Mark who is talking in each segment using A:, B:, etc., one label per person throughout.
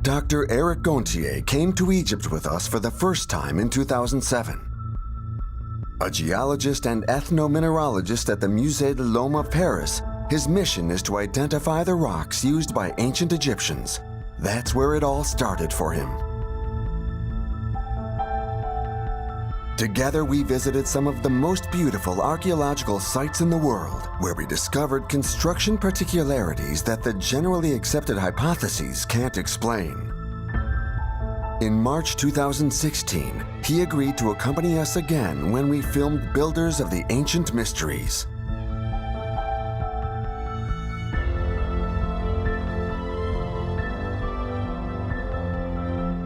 A: Dr. Eric Gontier came to Egypt with us for the first time in 2007. A geologist and ethnomineralogist at the Musée de l'Homme of Paris, his mission is to identify the rocks used by ancient Egyptians. That's where it all started for him. Together, we visited some of the most beautiful archaeological sites in the world, where we discovered construction particularities that the generally accepted hypotheses can't explain. In March 2016, he agreed to accompany us again when we filmed Builders of the Ancient Mysteries.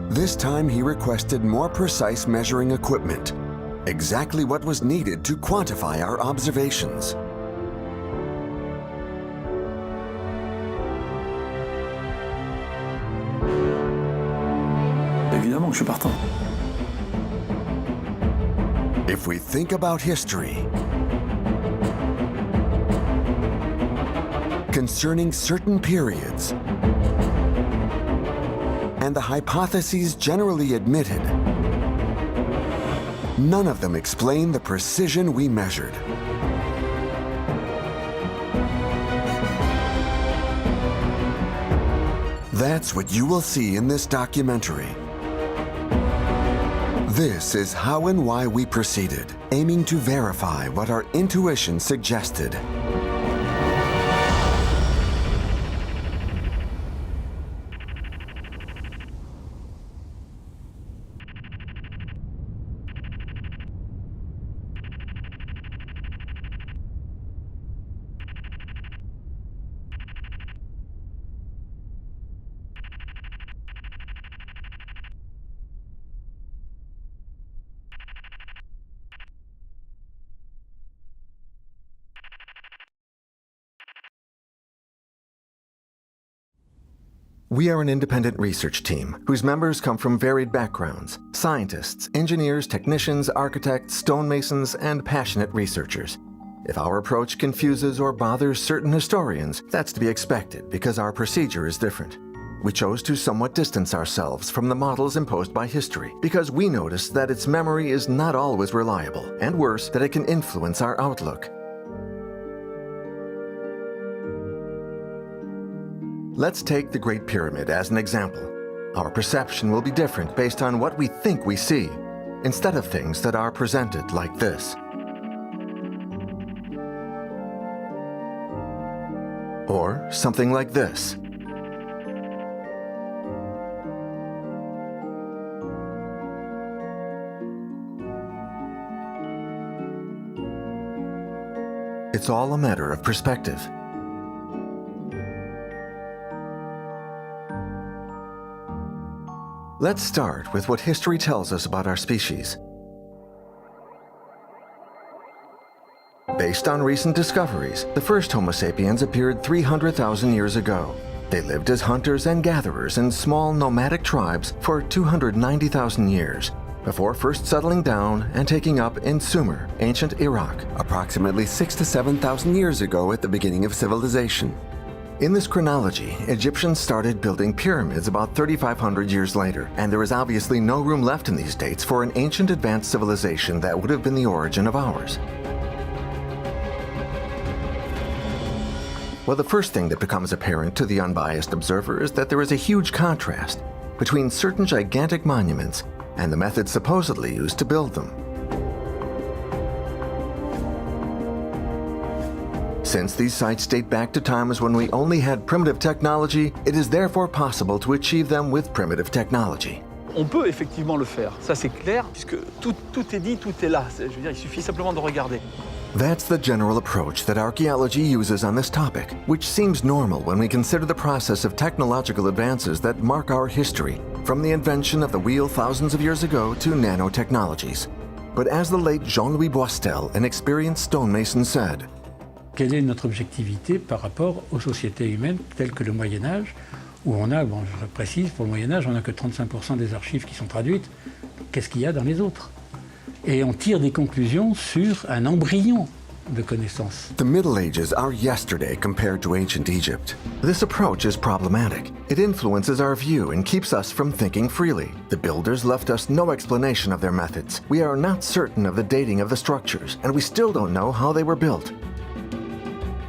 A: This time he requested more precise measuring equipment, exactly what was needed to quantify our observations.
B: Évidemment que je suis partant.
A: If we think about history, concerning certain periods, and the hypotheses generally admitted, none of them explain the precision we measured. That's what you will see in this documentary. This is how and why we proceeded, aiming to verify what our intuition suggested. We are an independent research team whose members come from varied backgrounds: scientists, engineers, technicians, architects, stonemasons, and passionate researchers. If our approach confuses or bothers certain historians, that's to be expected because our procedure is different. We chose to somewhat distance ourselves from the models imposed by history because we noticed that its memory is not always reliable, and worse, that it can influence our outlook. Let's take the Great Pyramid as an example. Our perception will be different based on what we think we see, instead of things that are presented like this. Or something like this. It's all a matter of perspective. Let's start with what history tells us about our species. Based on recent discoveries, the first Homo sapiens appeared 300,000 years ago. They lived as hunters and gatherers in small nomadic tribes for 290,000 years, before first settling down and taking up in Sumer, ancient Iraq, approximately 6,000 to 7,000 years ago at the beginning of civilization. In this chronology, Egyptians started building pyramids about 3,500 years later, and there is obviously no room left in these dates for an ancient advanced civilization that would have been the origin of ours. Well, the first thing that becomes apparent to the unbiased observer is that there is a huge contrast between certain gigantic monuments and the methods supposedly used to build them. Since these sites date back to times when we only had primitive technology, it is therefore possible to achieve them with primitive technology.
C: On peut effectivement le faire, ça c'est clair, puisque tout est dit, tout est là. Je veux dire, il suffit simplement de regarder.
A: That's the general approach that archaeology uses on this topic, which seems normal when we consider the process of technological advances that mark our history, from the invention of the wheel thousands of years ago to nanotechnologies. But as the late Jean-Louis Boistel, an experienced stonemason, said,
D: quelle est notre objectivité par rapport aux sociétés humaines telles que le Moyen-Âge, où on a, bon, je précise, pour le Moyen-Âge, on n'a que 35% des archives qui sont traduites. Qu'est-ce qu'il y a dans les autres? Et on tire des conclusions sur un embryon de connaissances.
A: The Middle Ages are yesterday compared to ancient Egypt. This approach is problematic. It influences our view and keeps us from thinking freely. The builders left us no explanation of their methods. We are not certain of the dating of the structures, and we still don't know how they were built.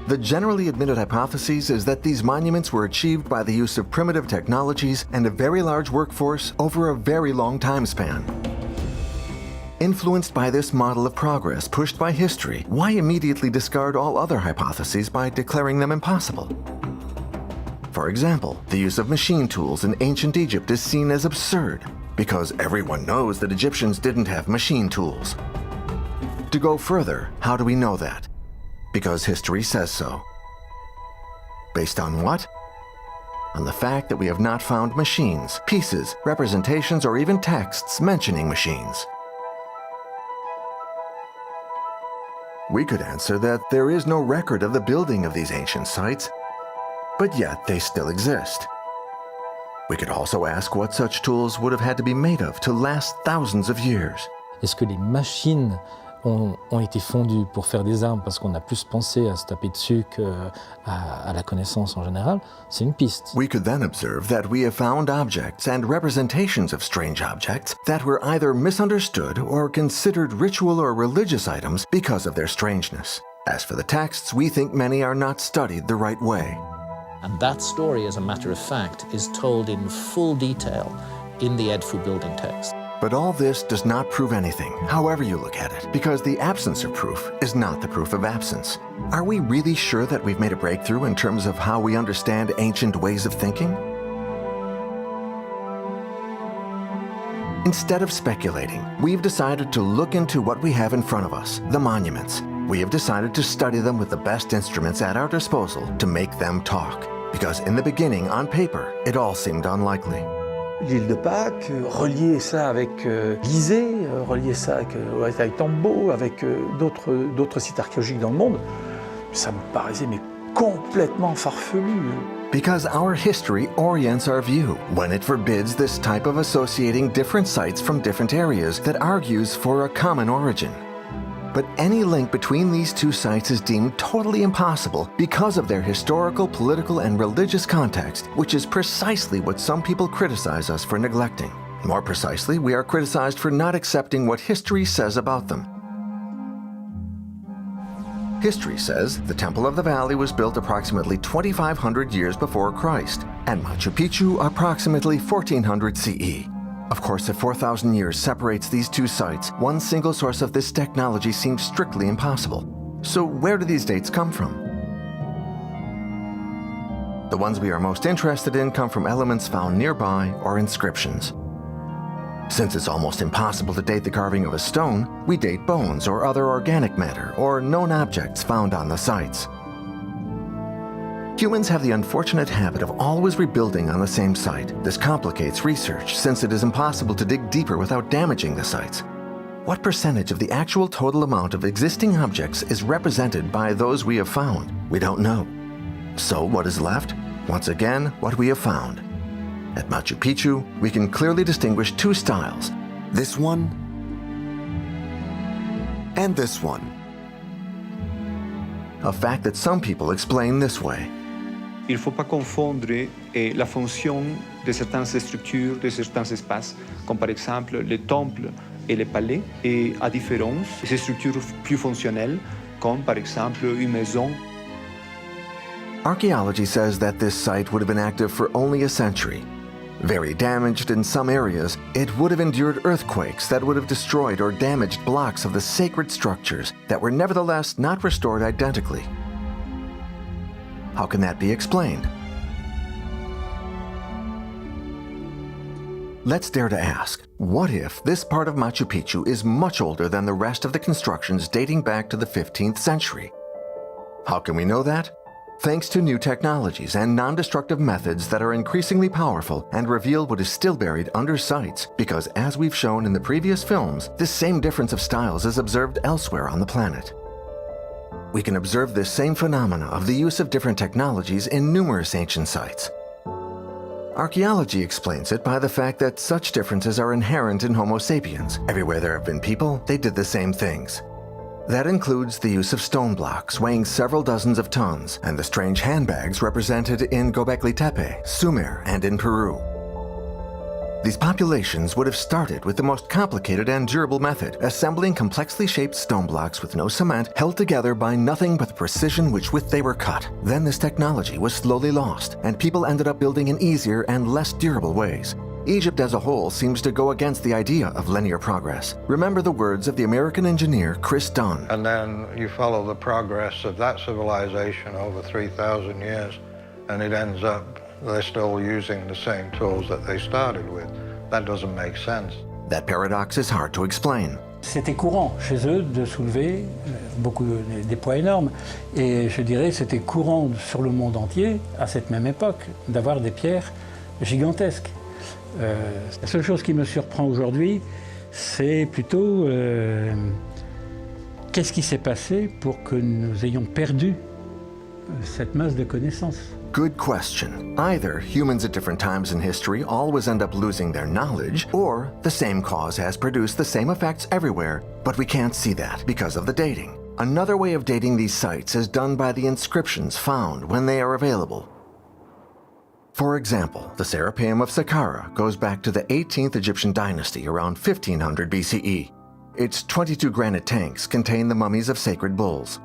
A: The generally admitted hypothesis is that these monuments were achieved by the use of primitive technologies and a very large workforce over a very long time span. Influenced by this model of progress pushed by history, why immediately discard all other hypotheses by declaring them impossible? For example, the use of machine tools in ancient Egypt is seen as absurd because everyone knows that Egyptians didn't have machine tools. To go further, how do we know that? Because history says so. Based on what? On the fact that we have not found machines, pieces, representations, or even texts mentioning machines. We could answer that there is no record of the building of these ancient sites, but yet they still exist. We could also ask what such tools would have had to be made of to last thousands of years.
B: Est-ce que les machines ont été fondues pour faire des armes parce qu'on a plus pensé à se taper dessus qu'à la connaissance en général? C'est une piste.
A: We could then observe that we have found objects and representations of strange objects that were either misunderstood or considered ritual or religious items because of their strangeness. As for the texts, we think many are not studied the right way.
E: And that story, as a matter of fact, is told in full detail in the Edfu building text.
A: But all this does not prove anything, however you look at it, because the absence of proof is not the proof of absence. Are we really sure that we've made a breakthrough in terms of how we understand ancient ways of thinking? Instead of speculating, we've decided to look into what we have in front of us, the monuments. We have decided to study them with the best instruments at our disposal to make them talk. Because in the beginning, on paper, it all seemed unlikely.
C: L'île de Pâques, relier ça avec Gizeh, relier ça avec Tambo, avec d'autres sites archéologiques dans le monde, ça me paraissait mais complètement farfelu.
A: Because our history orients our view when it forbids this type of associating different sites from different areas that argues for a common origin. But any link between these two sites is deemed totally impossible because of their historical, political, and religious context, which is precisely what some people criticize us for neglecting. More precisely, we are criticized for not accepting what history says about them. History says the Temple of the Valley was built approximately 2,500 years before Christ, and Machu Picchu approximately 1400 CE. Of course, if 4,000 years separates these two sites, one single source of this technology seems strictly impossible. So where do these dates come from? The ones we are most interested in come from elements found nearby or inscriptions. Since it's almost impossible to date the carving of a stone, we date bones or other organic matter or known objects found on the sites. Humans have the unfortunate habit of always rebuilding on the same site. This complicates research since it is impossible to dig deeper without damaging the sites. What percentage of the actual total amount of existing objects is represented by those we have found? We don't know. So what is left? Once again, what we have found. At Machu Picchu, we can clearly distinguish two styles. This one and this one. A fact that some people explain this way.
F: Il ne faut pas confondre la fonction de certaines structures, de certains espaces, comme par exemple les temples et les palais, et à différence, ces structures plus fonctionnelles, comme par exemple une maison.
A: Archaeology says that this site would have been active for only a century. Very damaged in some areas, it would have endured earthquakes that would have destroyed or damaged blocks of the sacred structures that were nevertheless not restored identically. How can that be explained? Let's dare to ask, what if this part of Machu Picchu is much older than the rest of the constructions dating back to the 15th century? How can we know that? Thanks to new technologies and non-destructive methods that are increasingly powerful and reveal what is still buried under sites, because as we've shown in the previous films, this same difference of styles is observed elsewhere on the planet. We can observe this same phenomena of the use of different technologies in numerous ancient sites. Archaeology explains it by the fact that such differences are inherent in Homo sapiens. Everywhere there have been people, they did the same things. That includes the use of stone blocks weighing several dozens of tons and the strange handbags represented in Göbekli Tepe, Sumer, and in Peru. These populations would have started with the most complicated and durable method, assembling complexly shaped stone blocks with no cement, held together by nothing but the precision with which they were cut. Then this technology was slowly lost, and people ended up building in easier and less durable ways. Egypt as a whole seems to go against the idea of linear progress. Remember the words of the American engineer Chris Dunn.
G: And then you follow the progress of that civilization over 3,000 years, and it ends up they're still using the same tools that they started with. That doesn't make sense.
A: That paradox is hard to explain.
D: C'était courant chez eux de soulever des poids énormes. Et je dirais c'était courant sur le monde entier, à cette même époque, d'avoir des pierres gigantesques. La seule chose qui me surprend aujourd'hui, c'est plutôt qu'est-ce qui s'est passé pour que nous ayons perdu cette masse de connaissances.
A: Good question. Either humans at different times in history always end up losing their knowledge, or the same cause has produced the same effects everywhere, but we can't see that because of the dating. Another way of dating these sites is done by the inscriptions found when they are available. For example, the Serapeum of Saqqara goes back to the 18th Egyptian dynasty around 1500 BCE. Its 22 granite tanks contain the mummies of sacred bulls.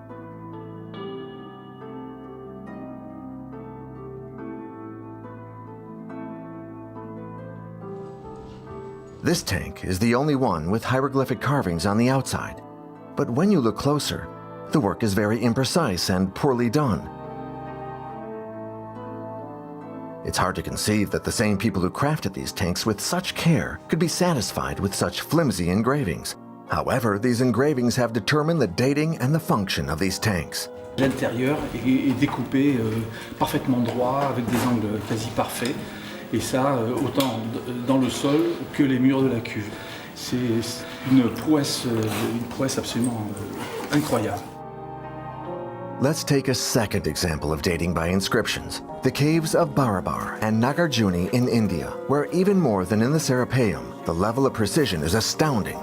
A: This tank is the only one with hieroglyphic carvings on the outside. But when you look closer, the work is very imprecise and poorly done. It's hard to conceive that the same people who crafted these tanks with such care could be satisfied with such flimsy engravings. However, these engravings have determined the dating and the function of these tanks.
C: L'intérieur est découpé parfaitement droit, avec des angles quasi parfaits. Et ça, autant dans le sol que les murs de la cuve. C'est une prouesse absolument incroyable.
A: Let's take a second example of dating by inscriptions. The caves of Barabar and Nagarjuni in India, where even more than in the Serapeum, the level of precision is astounding.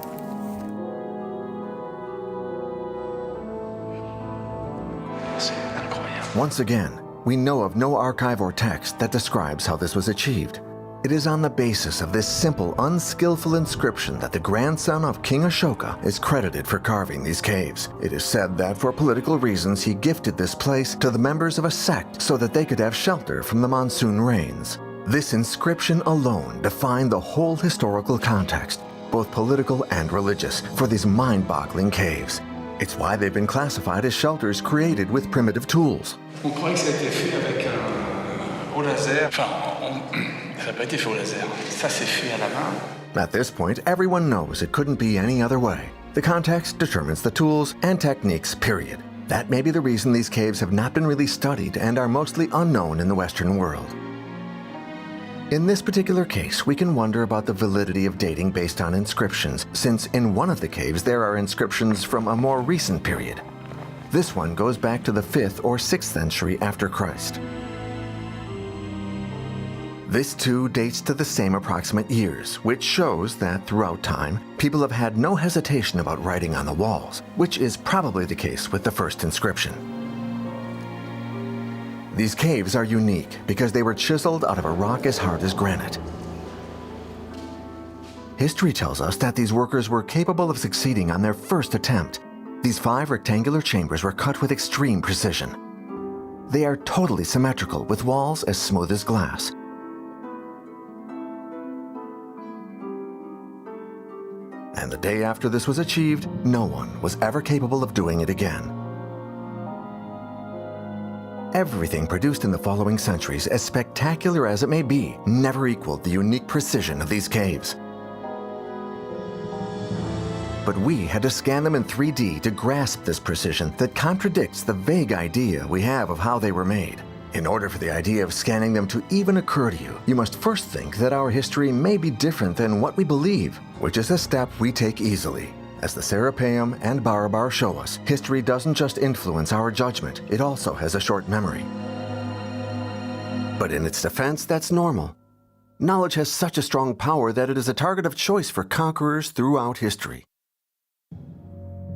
A: Once again, we know of no archive or text that describes how this was achieved. It is on the basis of this simple, unskillful inscription that the grandson of King Ashoka is credited for carving these caves. It is said that for political reasons he gifted this place to the members of a sect so that they could have shelter from the monsoon rains. This inscription alone defined the whole historical context, both political and religious, for these mind-boggling caves. It's why they've been classified as shelters created with primitive tools.
H: On croit que ça a été fait avec au laser. Enfin, ça n'a pas été fait au laser. Ça s'est fait à la main.
A: At this point, everyone knows it couldn't be any other way. The context determines the tools and techniques, period. That may be the reason these caves have not been really studied and are mostly unknown in the Western world. In this particular case, we can wonder about the validity of dating based on inscriptions, since in one of the caves there are inscriptions from a more recent period. This one goes back to the 5th or 6th century after Christ. This too dates to the same approximate years, which shows that throughout time, people have had no hesitation about writing on the walls, which is probably the case with the first inscription. These caves are unique because they were chiseled out of a rock as hard as granite. History tells us that these workers were capable of succeeding on their first attempt. These 5 rectangular chambers were cut with extreme precision. They are totally symmetrical, with walls as smooth as glass. And the day after this was achieved, no one was ever capable of doing it again. Everything produced in the following centuries, as spectacular as it may be, never equaled the unique precision of these caves. But we had to scan them in 3D to grasp this precision that contradicts the vague idea we have of how they were made. In order for the idea of scanning them to even occur to you, you must first think that our history may be different than what we believe, which is a step we take easily. As the Serapeum and Barabar show us, history doesn't just influence our judgment, it also has a short memory. But in its defense, that's normal. Knowledge has such a strong power that it is a target of choice for conquerors throughout history.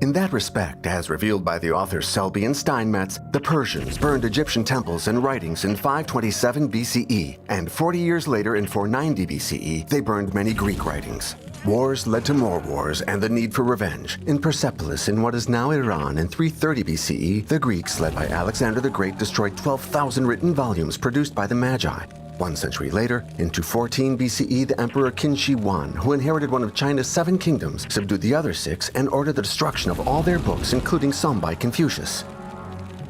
A: In that respect, as revealed by the authors Selby and Steinmetz, the Persians burned Egyptian temples and writings in 527 BCE, and 40 years later in 490 BCE, they burned many Greek writings. Wars led to more wars and the need for revenge. In Persepolis, in what is now Iran, in 330 BCE, the Greeks, led by Alexander the Great, destroyed 12,000 written volumes produced by the Magi. 1 century later, in 214 BCE, the Emperor Qin Shi Huang, who inherited one of China's 7 kingdoms, subdued the other 6 and ordered the destruction of all their books, including some by Confucius.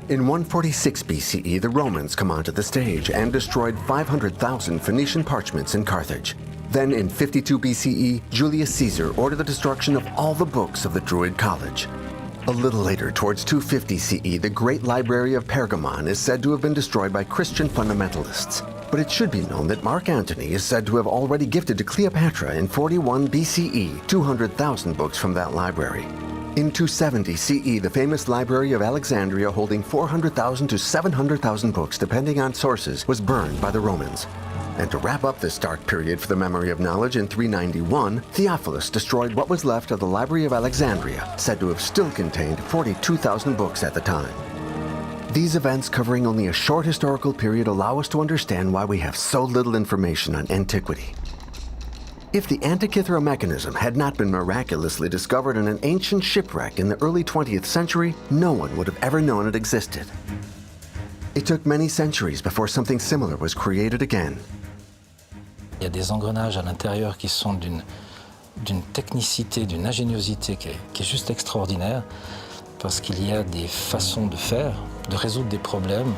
A: In 146 BCE, the Romans come onto the stage and destroyed 500,000 Phoenician parchments in Carthage. Then in 52 BCE, Julius Caesar ordered the destruction of all the books of the Druid College. A little later, towards 250 CE, the Great Library of Pergamon is said to have been destroyed by Christian fundamentalists. But it should be known that Mark Antony is said to have already gifted to Cleopatra in 41 BCE 200,000 books from that library. In 270 CE, the famous Library of Alexandria, holding 400,000 to 700,000 books, depending on sources, was burned by the Romans. And to wrap up this dark period for the memory of knowledge, in 391, Theophilus destroyed what was left of the Library of Alexandria, said to have still contained 42,000 books at the time. These events, covering only a short historical period, allow us to understand why we have so little information on antiquity. If the Antikythera mechanism had not been miraculously discovered in an ancient shipwreck in the early 20th century, no one would have ever known it existed. It took many centuries before something similar was created again.
B: Il y a des engrenages à l'intérieur qui sont d'une technicité, d'une ingéniosité qui est juste extraordinaire, parce qu'il y a des façons de faire, de résoudre des problèmes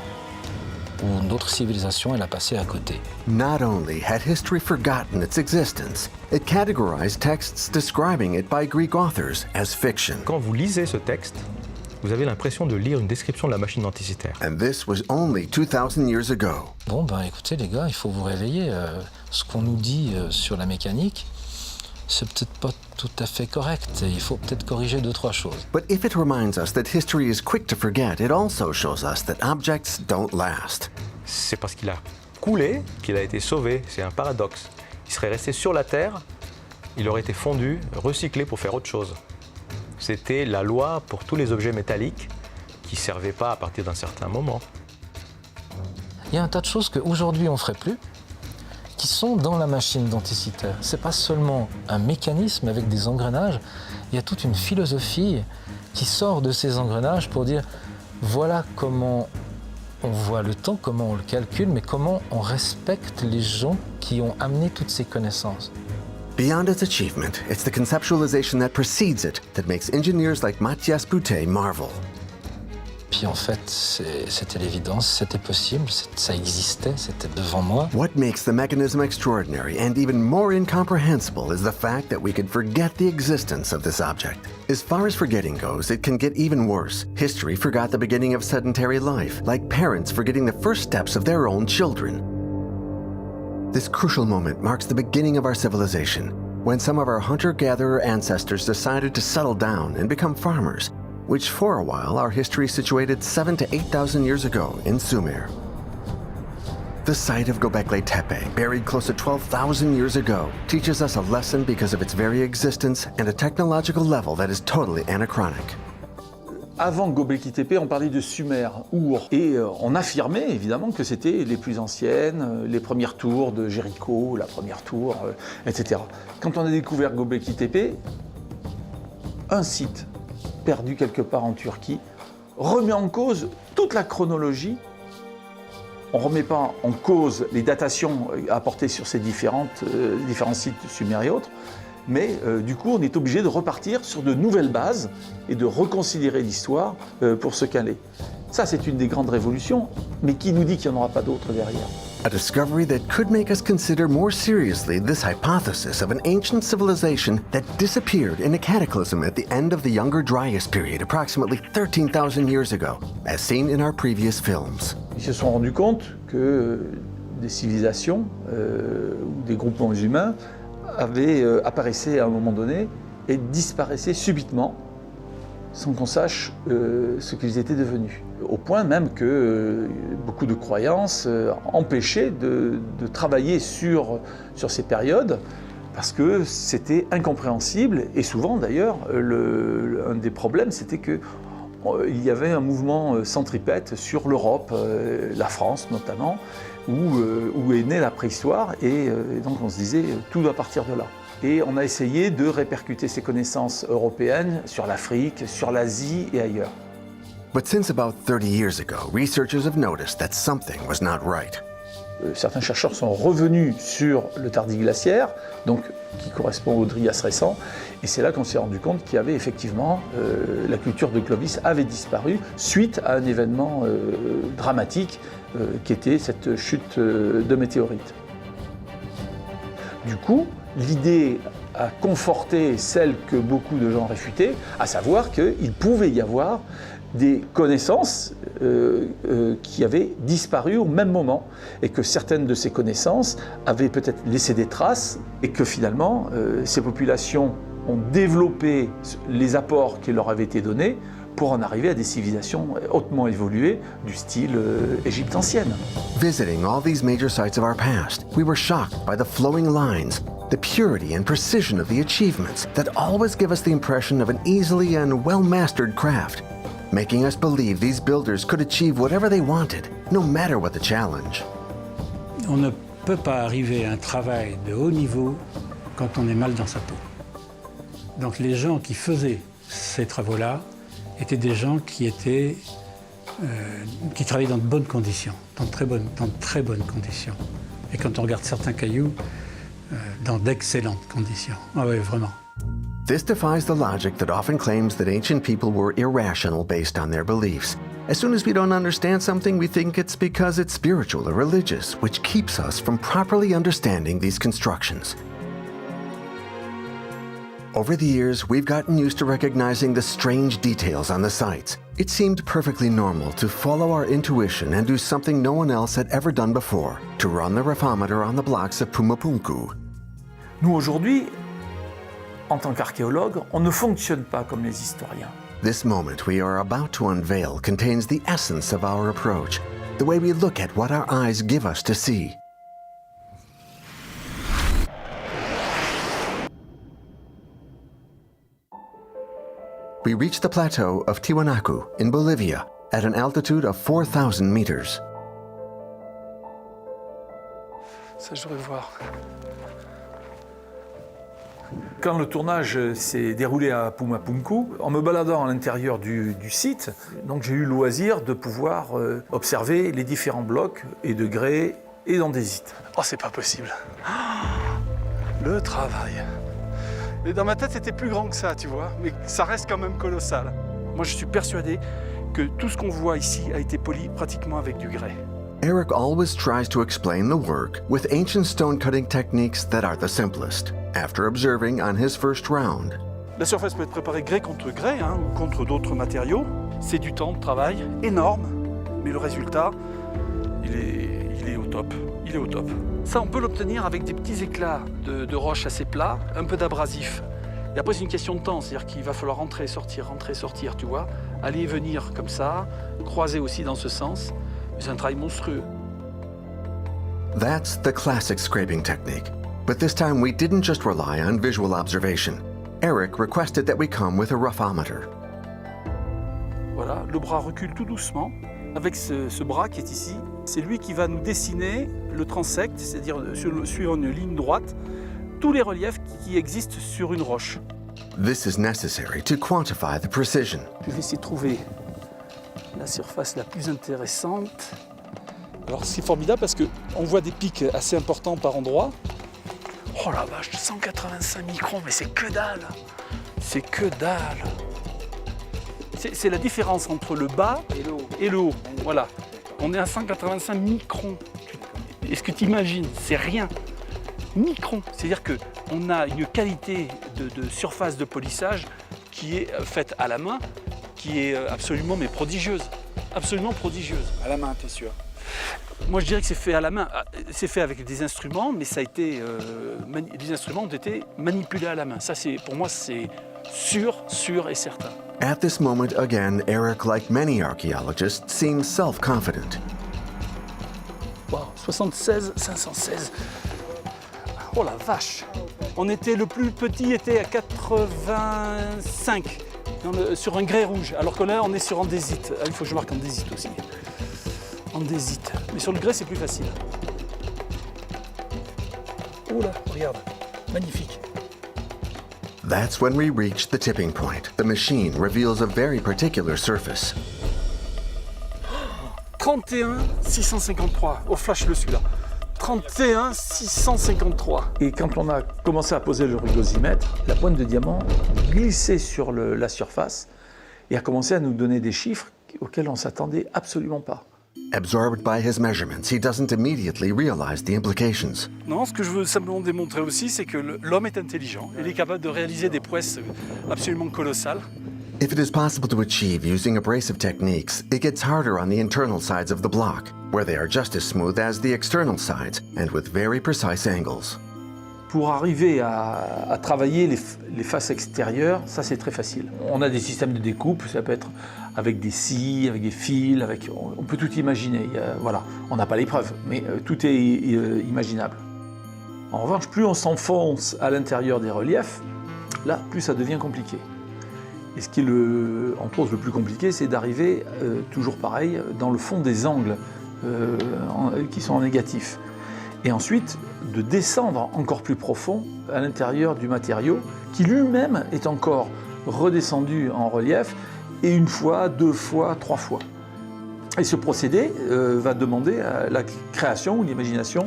B: où notre civilisation elle a passé à côté.
A: Not only had history forgotten its existence, it categorized texts describing it by Greek authors as fiction.
I: Quand vous lisez ce texte, vous avez l'impression de lire une description de la machine denticitaire.
A: And this was only 2,000 years ago.
B: Bon, ben écoutez les gars, il faut vous réveiller. Ce qu'on nous dit sur la mécanique, c'est peut-être pas tout à fait correct. Il faut peut-être corriger 2-3 choses.
A: But if it reminds us that history is quick to forget, it also shows us that objects don't last.
I: C'est parce qu'il a coulé qu'il a été sauvé. C'est un paradoxe. Il serait resté sur la Terre, il aurait été fondu, recyclé pour faire autre chose. C'était la loi pour tous les objets métalliques qui ne servaient pas à partir d'un certain moment.
B: Il y a un tas de choses qu'aujourd'hui on ne ferait plus, qui sont dans la machine denticitaire. Ce n'est pas seulement un mécanisme avec des engrenages, il y a toute une philosophie qui sort de ces engrenages pour dire voilà comment on voit le temps, comment on le calcule, mais comment on respecte les gens qui ont amené toutes ces connaissances.
A: Beyond its achievement, it's the conceptualization that precedes it that makes engineers like Mathias Boutet marvel.
B: Puis en fait, c'était l'évidence, c'était possible, ça existait, c'était devant moi.
A: What makes the mechanism extraordinary and even more incomprehensible is the fact that we could forget the existence of this object. As far as forgetting goes, it can get even worse. History forgot the beginning of sedentary life, like parents forgetting the first steps of their own children. This crucial moment marks the beginning of our civilization, when some of our hunter-gatherer ancestors decided to settle down and become farmers, which for a while our history situated 7,000 to 8,000 years ago in Sumer. The site of Göbekli Tepe, buried close to 12,000 years ago, teaches us a lesson because of its very existence and a technological level that is totally anachronic.
C: Avant Göbekli Tepe, on parlait de Sumer, Our, et on affirmait évidemment que c'était les plus anciennes, les premières tours de Jéricho, la première tour, etc. Quand on a découvert Göbekli Tepe, un site perdu quelque part en Turquie remet en cause toute la chronologie. On ne remet pas en cause les datations apportées sur ces différents sites sumériens et autres, mais du coup on est obligé de repartir sur de nouvelles bases et de reconsidérer l'histoire pour ce qu'elle est. Ça c'est une des grandes révolutions, mais qui nous dit qu'il n'y en aura pas d'autres derrière?
A: A discovery that could make us consider more seriously this hypothesis of an ancient civilization that disappeared in a cataclysm at the end of the Younger Dryas period, approximately 13,000 years ago, as seen in our previous films.
C: Ils se sont rendus compte que des civilisations ou des groupements humains apparaissaient à un moment donné et disparaissaient subitement sans qu'on sache ce qu'ils étaient devenus. Au point même que beaucoup de croyances empêchaient de travailler sur ces périodes parce que c'était incompréhensible et souvent d'ailleurs un des problèmes c'était que il y avait un mouvement centripète sur l'Europe, la France notamment, où est née la préhistoire et donc on se disait tout doit partir de là. Et on a essayé de répercuter ces connaissances européennes sur l'Afrique, sur l'Asie et ailleurs.
A: But since about 30 years ago, researchers have noticed that something was not right.
C: Certains chercheurs sont revenus sur le tardiglaciaire, donc qui correspond au Trias récent, et c'est là qu'on s'est rendu compte qu'il y avait effectivement la culture de Clovis avait disparu suite à un événement dramatique qui était cette chute de météorites. Du coup, l'idée a conforté celle que beaucoup de gens réfutaient, à savoir qu'il pouvait y avoir des connaissances qui avaient disparu au même moment et que certaines de ces connaissances avaient peut-être laissé des traces et que finalement ces populations ont développé les apports qui leur avaient été donnés pour en arriver à des civilisations hautement évoluées du style Égypte ancienne.
A: Visiting all these major sites of our past, we were shocked by the flowing lines, the purity and precision of the achievements that always give us the impression of an easily and well-mastered craft, making us believe these builders could achieve whatever they wanted, no matter what the challenge.
D: On ne peut pas arriver à un travail de haut niveau quand on est mal dans sa peau. Donc les gens qui faisaient ces travaux-là étaient des gens qui travaillaient dans de bonnes conditions, dans de très bonnes conditions. Et quand on regarde certains cailloux, dans d'excellentes conditions. Ah oui, vraiment.
A: This defies the logic that often claims that ancient people were irrational based on their beliefs. As soon as we don't understand something, we think it's because it's spiritual or religious, which keeps us from properly understanding these constructions. Over the years, we've gotten used to recognizing the strange details on the sites. It seemed perfectly normal to follow our intuition and do something no one else had ever done before, to run the raphometer on the blocks of Pumapunku.
C: Nous, aujourd'hui, en tant qu'archéologues, on ne fonctionne pas comme les historiens.
A: This moment we are about to unveil contains the essence of our approach, the way we look at what our eyes give us to see. We reach the plateau of Tiwanaku in Bolivia at an altitude of 4,000 meters.
C: Ça, je voudrais voir. Quand le tournage s'est déroulé à Pumapunku, en me baladant à l'intérieur du site, donc j'ai eu le loisir de pouvoir observer les différents blocs et de grès et d'andésite.
H: Oh, c'est pas possible. Le travail. Et dans ma tête, c'était plus grand que ça, tu vois, mais ça reste quand même colossal. Moi, je suis persuadé que tout ce qu'on voit ici a été poli pratiquement avec du grès.
A: Eric always tries to explain the work with ancient stone cutting techniques that are the simplest. After observing on his first round,
H: La surface peut être préparée grès ou contre d'autres matériaux. C'est du temps de travail énorme, mais le résultat, il est au top. Il est au top. Ça, on peut l'obtenir avec des petits éclats de roches assez plats, un peu d'abrasif. Et après, c'est une question de temps, c'est-à-dire qu'il va falloir rentrer, sortir, tu vois. Aller et venir comme ça, croiser aussi dans ce sens. C'est un travail monstrueux.
A: That's the classic scraping technique. But this time we didn't just rely on visual observation. Eric requested that we come with a raphometer.
H: Voilà, le bras recule tout doucement. Avec ce bras qui est ici, c'est lui qui va nous dessiner le transect, c'est-à-dire suivant une ligne droite, tous les reliefs qui existent sur une roche.
A: This is necessary to quantify the precision.
H: Je vais essayer de trouver la surface la plus intéressante. Alors c'est formidable parce qu'on voit des pics assez importants par endroit. Oh la vache, 185 microns, mais c'est que dalle! C'est que dalle! C'est la différence entre le bas et le haut. Voilà. On est à 185 microns. Est-ce que tu imagines? C'est rien. Microns. C'est-à-dire qu'on a une qualité de surface de polissage qui est faite à la main, qui est absolument prodigieuse. Absolument prodigieuse.
J: À la main, t'es sûr?
H: Moi, je dirais que c'est fait à la main. C'est fait avec des instruments, mais ça a été, les instruments ont été manipulés à la main. Ça, pour moi, c'est sûr et certain.
A: At this moment, again, Eric, like many archaeologists, seems self-confident.
H: Wow, 76, 516. Oh la vache! Le plus petit était à 85 sur un grès rouge, alors que là on est sur andésite. Ah, il faut que je marque andésite aussi. Andésite. Mais sur le grès c'est plus facile. Oh là, regarde, magnifique.
A: That's when we reach the tipping point. The machine reveals a very particular surface.
H: 31 653. Oh, flash-le celui-là. 31 653. Et quand on a commencé à poser le rugosimètre, la pointe de diamant glissait sur la surface et a commencé à nous donner des chiffres auxquels on ne s'attendait absolument pas.
A: Absorbed by his measurements, he doesn't immediately realize the implications.
H: Non, ce que je veux simplement démontrer aussi, c'est que l'homme est intelligent. Il est capable de réaliser des prouesses absolument colossales.
A: If it is possible to achieve using abrasive techniques, it gets harder on the internal sides of the block, where they are just as smooth as the external sides and with very precise angles.
C: Pour arriver à travailler les faces extérieures, ça c'est très facile. On a des systèmes de découpe, ça peut être avec des scies, avec des fils, on peut tout imaginer. Voilà, on n'a pas les preuves, mais tout est imaginable. En revanche, plus on s'enfonce à l'intérieur des reliefs, là, plus ça devient compliqué. Et ce qui est entre autres le plus compliqué, c'est d'arriver, toujours pareil, dans le fond des angles qui sont en négatif. Et ensuite, de descendre encore plus profond à l'intérieur du matériau, qui lui-même est encore redescendu en relief, et une fois, deux fois, trois fois. Et ce procédé va demander la création ou l'imagination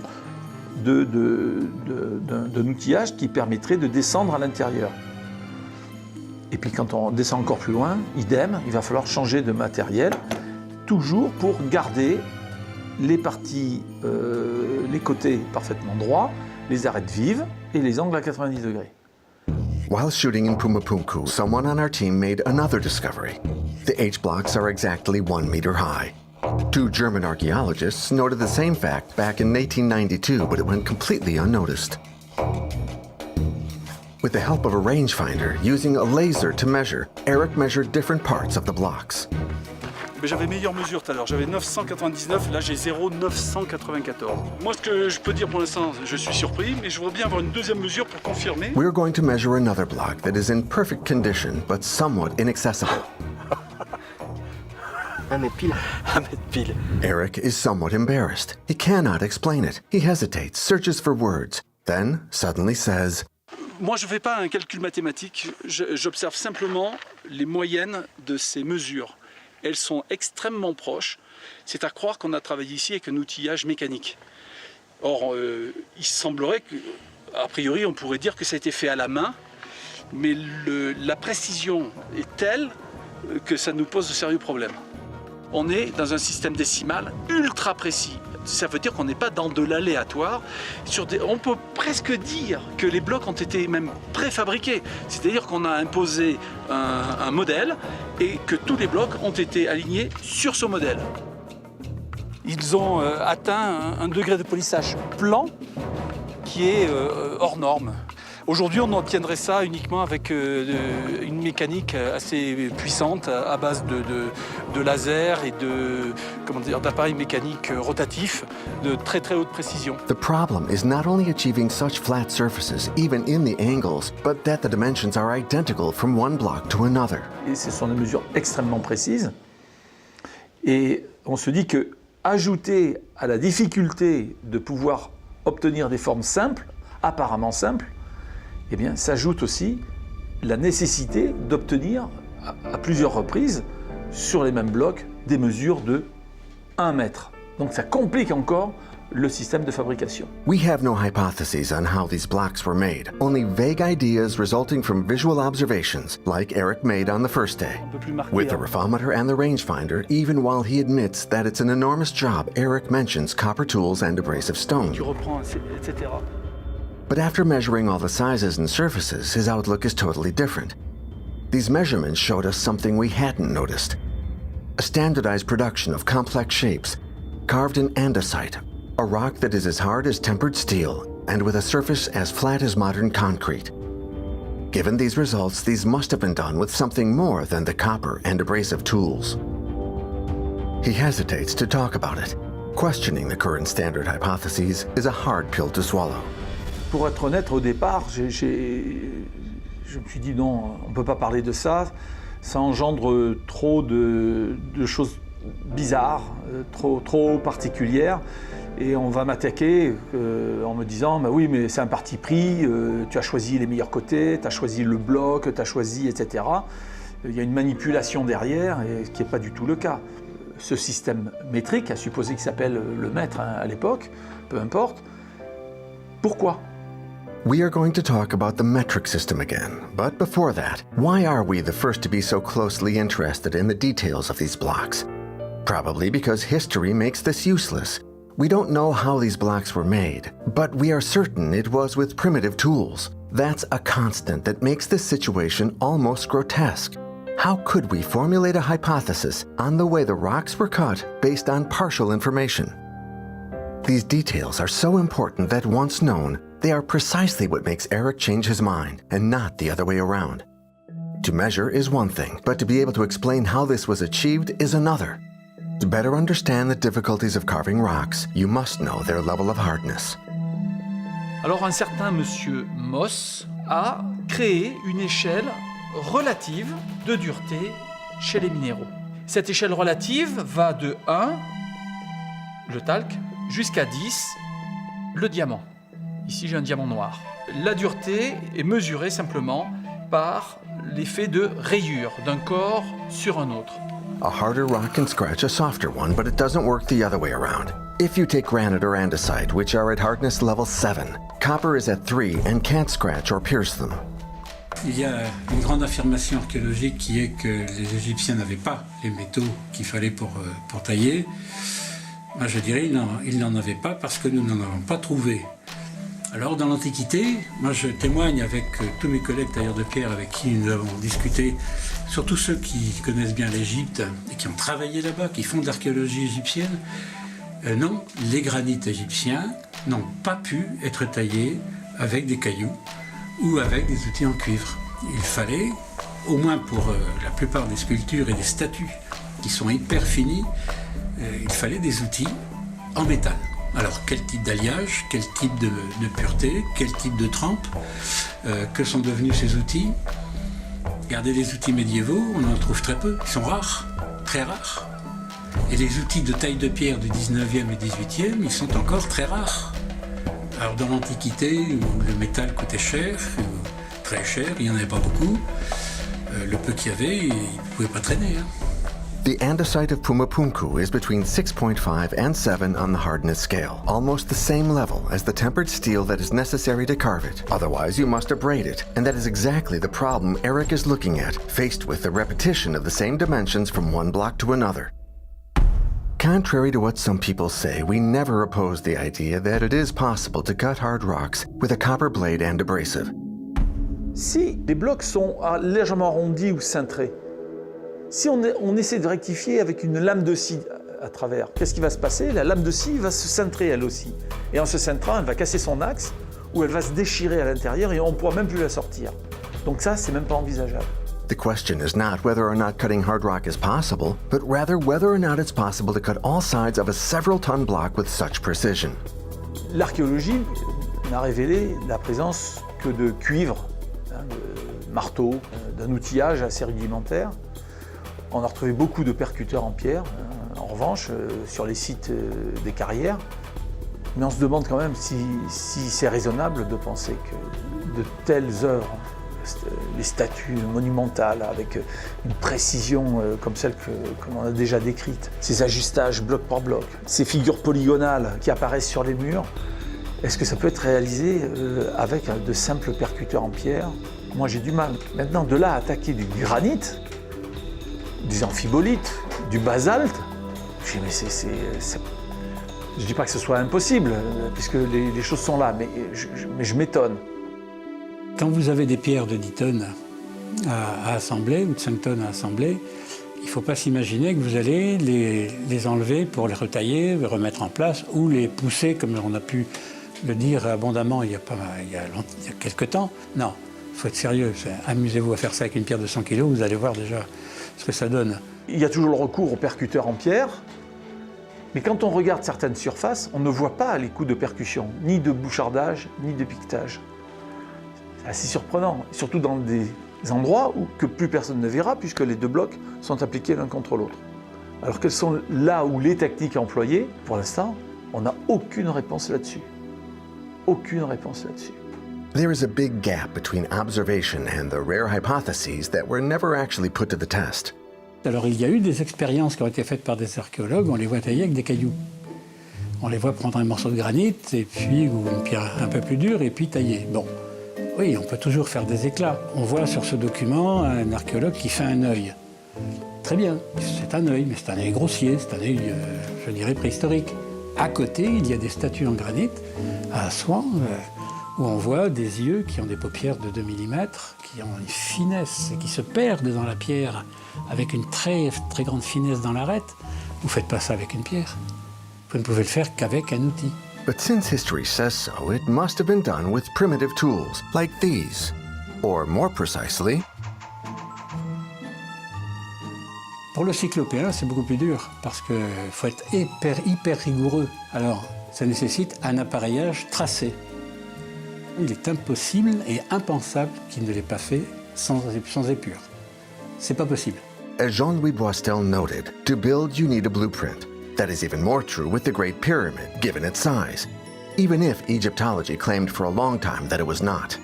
C: d'un outillage qui permettrait de descendre à l'intérieur. Et puis quand on descend encore plus loin, idem, il va falloir changer de matériel, toujours pour garder les parties, les côtés parfaitement droits, les arêtes vives et les angles à 90 degrés.
A: While shooting in Pumapunku, someone on our team made another discovery. The H-blocks are exactly 1 meter high. 2 German archaeologists noted the same fact back in 1892, but it went completely unnoticed. With the help of a rangefinder, using a laser to measure, Eric measured different parts of the blocks.
H: J'avais meilleure mesure tout à l'heure, j'avais 999, là j'ai 0,994. Moi ce que je peux dire pour l'instant, je suis surpris, mais je voudrais bien avoir une deuxième mesure pour confirmer.
A: We're going to measure another block that is in perfect condition, but somewhat inaccessible.
B: 1 mètre pile. 1 mètre pile.
A: Eric is somewhat embarrassed. He cannot explain it. He hesitates, searches for words, then suddenly says,
H: Moi je ne fais pas un calcul mathématique, j'observe simplement les moyennes de ces mesures. Elles sont extrêmement proches. C'est à croire qu'on a travaillé ici avec un outillage mécanique. Or, il semblerait qu'a priori, on pourrait dire que ça a été fait à la main, mais la précision est telle que ça nous pose de sérieux problèmes. On est dans un système décimal ultra précis. Ça veut dire qu'on n'est pas dans de l'aléatoire. On peut presque dire que les blocs ont été même préfabriqués. C'est-à-dire qu'on a imposé un modèle et que tous les blocs ont été alignés sur ce modèle. Ils ont atteint un degré de polissage plan qui est hors norme. Aujourd'hui, on obtiendrait ça uniquement avec une mécanique assez puissante à base de laser et d'appareils mécaniques rotatifs de très très haute précision.
A: The problem is not only achieving such flat surfaces, even in the angles, but that the dimensions are identical from one block to another.
C: Et ce sont des mesures extrêmement précises. Et on se dit que ajouter à la difficulté de pouvoir obtenir des formes simples, apparemment simples, eh bien, s'ajoute aussi la nécessité d'obtenir à plusieurs reprises, sur les mêmes blocs, des mesures de 1 mètre. Donc ça complique encore le système de fabrication.
A: We have no hypotheses on how these blocks were made, only vague ideas resulting from visual observations, like Eric made on the first day. With the refometer and the rangefinder, even while he admits that it's an enormous job, Eric mentions copper tools and abrasive stone.
H: Tu reprends, etc.
A: But after measuring all the sizes and surfaces, his outlook is totally different. These measurements showed us something we hadn't noticed. A standardized production of complex shapes, carved in andesite, a rock that is as hard as tempered steel, and with a surface as flat as modern concrete. Given these results, these must have been done with something more than the copper and abrasive tools. He hesitates to talk about it. Questioning the current standard hypotheses is a hard pill to swallow.
C: Pour être honnête, au départ, je me suis dit non, on ne peut pas parler de ça. Ça engendre trop de choses bizarres, trop particulières. Et on va m'attaquer en me disant bah oui, mais c'est un parti pris, tu as choisi les meilleurs côtés, tu as choisi le bloc, tu as choisi, etc. Il y a une manipulation derrière, et ce qui n'est pas du tout le cas. Ce système métrique, à supposer qu'il s'appelle le mètre à l'époque, peu importe. Pourquoi?
A: We are going to talk about the metric system again, but before that, why are we the first to be so closely interested in the details of these blocks? Probably because history makes this useless. We don't know how these blocks were made, but we are certain it was with primitive tools. That's a constant that makes this situation almost grotesque. How could we formulate a hypothesis on the way the rocks were cut based on partial information? These details are so important that once known, they are precisely what makes Eric change his mind, and not the other way around. To measure is one thing, but to be able to explain how this was achieved is another. To better understand the difficulties of carving rocks, you must know their level of hardness.
H: Alors un certain monsieur Moss a créé une échelle relative de dureté chez les minéraux. Cette échelle relative va de 1, le talc, jusqu'à 10, le diamant. Ici j'ai un diamant noir. La dureté est mesurée simplement par l'effet de rayure d'un corps sur un autre.
A: A harder rock can scratch a softer one, but it doesn't work the other way around. If you take granite or andesite, which are at hardness level 7, copper is at 3 and can't scratch or pierce them.
D: Il y a une grande affirmation archéologique qui est que les Égyptiens n'avaient pas les métaux qu'il fallait pour tailler. Moi je dirais qu'ils n'en avaient pas parce que nous n'en avons pas trouvé. Alors dans l'Antiquité, moi je témoigne avec tous mes collègues tailleurs de pierre avec qui nous avons discuté, surtout ceux qui connaissent bien l'Égypte et qui ont travaillé là-bas, qui font de l'archéologie égyptienne. Non, les granites égyptiens n'ont pas pu être taillés avec des cailloux ou avec des outils en cuivre. Il fallait, au moins pour la plupart des sculptures et des statues qui sont hyper finies, il fallait des outils en métal. Alors quel type d'alliage, quel type de pureté, quel type de trempe, que sont devenus ces outils? Regardez les outils médiévaux, on en trouve très peu, ils sont rares, très rares. Et les outils de taille de pierre du 19e et 18e, ils sont encore très rares. Alors dans l'Antiquité, où le métal coûtait cher, très cher, il n'y en avait pas beaucoup, le peu qu'il y avait, il ne pouvait pas traîner. Hein.
A: The andesite of Pumapunku is between 6.5 and 7 on the hardness scale, almost the same level as the tempered steel that is necessary to carve it. Otherwise, you must abrade it, and that is exactly the problem Eric is looking at, faced with the repetition of the same dimensions from one block to another. Contrary to what some people say, we never oppose the idea that it is possible to cut hard rocks with a copper blade and abrasive.
C: Si les blocs sont légèrement arrondis ou cintrés, si on essaie de rectifier avec une lame de scie à travers, qu'est-ce qui va se passer? La lame de scie va se cintrer elle aussi. Et en se cintrant, elle va casser son axe ou elle va se déchirer à l'intérieur et on ne pourra même plus la sortir. Donc ça, c'est même pas envisageable.
A: The question is not whether or not cutting hard rock is possible, but rather whether or not it's possible to cut all sides of a several-ton block with such precision.
C: L'archéologie n'a révélé la présence que de cuivre, de marteau, d'un outillage assez rudimentaire. On a retrouvé beaucoup de percuteurs en pierre, en revanche, sur les sites des carrières. Mais on se demande quand même si c'est raisonnable de penser que de telles œuvres, les statues monumentales avec une précision comme celle qu'on a déjà décrite, ces ajustages bloc par bloc, ces figures polygonales qui apparaissent sur les murs, est-ce que ça peut être réalisé avec de simples percuteurs en pierre? Moi j'ai du mal. Maintenant, de là à attaquer du granit, des amphibolites, du basalte, je dis mais je ne dis pas que ce soit impossible, puisque les choses sont là, mais je m'étonne.
D: Quand vous avez des pierres de 10 tonnes à assembler, ou de 5 tonnes à assembler, il ne faut pas s'imaginer que vous allez les enlever pour les retailler, les remettre en place, ou les pousser, comme on a pu le dire abondamment il y a quelques temps. Non, il faut être sérieux. Amusez-vous à faire ça avec une pierre de 100 kg, vous allez voir déjà ce que ça donne.
C: Il y a toujours le recours aux percuteurs en pierre, Mais quand on regarde certaines surfaces, on ne voit pas les coups de percussion, ni de bouchardage, ni de piquetage. C'est assez surprenant, surtout dans des endroits que plus personne ne verra puisque les deux blocs sont appliqués l'un contre l'autre. Alors quelles sont là où les techniques employées? Pour l'instant, on n'a aucune réponse là-dessus. Aucune réponse là-dessus.
A: There is a big gap between observation and the rare hypotheses that were never actually put to the test.
D: Alors il y a eu des expériences qui ont été faites par des archéologues, on les voit tailler avec des cailloux. On les voit prendre un morceau de granit et puis, ou une pierre un peu plus dure et puis tailler. Bon, oui, on peut toujours faire des éclats. On voit sur ce document un archéologue qui fait un œil. Très bien, c'est un œil, mais c'est un œil grossier, c'est un œil, je dirais, préhistorique. À côté, il y a des statues en granit, à Assouan, où on voit des yeux qui ont des paupières de 2 mm, qui ont une finesse et qui se perdent dans la pierre avec une très, très grande finesse dans l'arête. Vous ne faites pas ça avec une pierre. Vous ne pouvez le faire qu'avec un outil.
A: But since history says so, it must have been done with primitive tools, like these. Or more precisely,
D: Pour le cyclopéen, c'est beaucoup plus dur, parce qu'il faut être hyper rigoureux. Alors, ça nécessite un appareillage tracé. Il est impossible et impensable qu'il ne l'ait pas fait sans épure. C'est pas possible.
A: as Jean-Louis Boistel noted, to build you need a blueprint. That is even more true with the Great Pyramid, given its size, even if Egyptology claimed for a long time that it was not.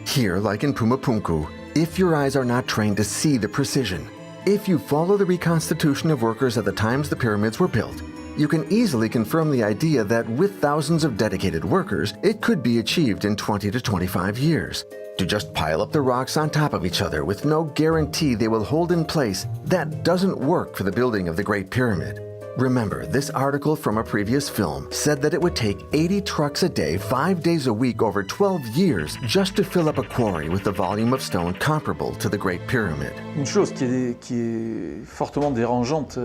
A: Here, like in Pumapunku, if your eyes are not trained to see the precision, if you follow the reconstitution of workers at the times the pyramids were built, you can easily confirm the idea that with thousands of dedicated workers, it could be achieved in 20 to 25 years. To just pile up the rocks on top of each other with no guarantee they will hold in place, that doesn't work for the building of the Great Pyramid. Remember, this article from a previous film said that it would take 80 trucks a day, 5 days a week over 12 years just to fill up a quarry with the volume of stone comparable to the Great Pyramid.
C: Une chose qui est fortement dérangeante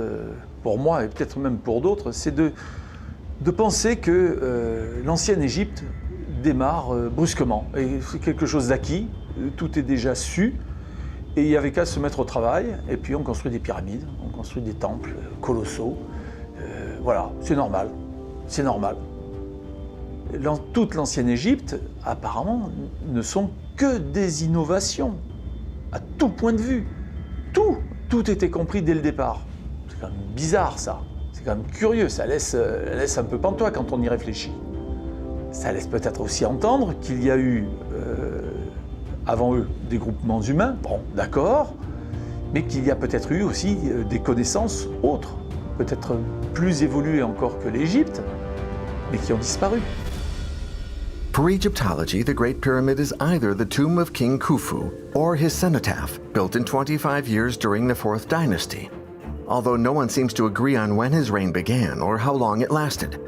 C: pour moi et peut-être même pour d'autres, c'est de penser que l'ancienne Égypte démarre brusquement. Et c'est quelque chose d'acquis, tout est déjà su, et il n'y avait qu'à se mettre au travail, et puis on construit des pyramides, on construit des temples colossaux. Voilà, c'est normal, c'est normal. Toute l'ancienne Égypte, apparemment, ne sont que des innovations, à tout point de vue. Tout était compris dès le départ. C'est quand même bizarre ça, c'est quand même curieux, ça laisse un peu pantois quand on y réfléchit. Ça laisse peut-être aussi entendre qu'il y a eu, avant eux, des groupements humains, bon, d'accord, mais qu'il y a peut-être eu aussi des connaissances autres, peut-être plus évoluées encore que l'Égypte, mais qui ont disparu.
A: For Egyptology, the Great Pyramid is either the tomb of King Khufu or his cenotaph, built in 25 years during the 4th dynasty, although no one seems to agree on when his reign began or how long it lasted.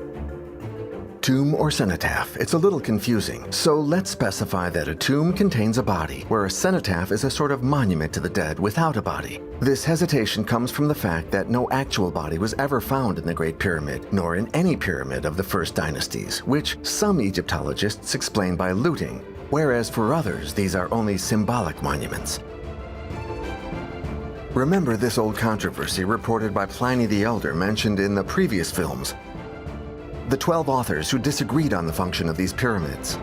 A: Tomb or cenotaph, it's a little confusing, so let's specify that a tomb contains a body, where a cenotaph is a sort of monument to the dead without a body. This hesitation comes from the fact that no actual body was ever found in the Great Pyramid, nor in any pyramid of the first dynasties, which some Egyptologists explain by looting, whereas for others these are only symbolic monuments. Remember this old controversy reported by Pliny the Elder mentioned in the previous films? The 12 authors who disagreed on the function of these pyramids.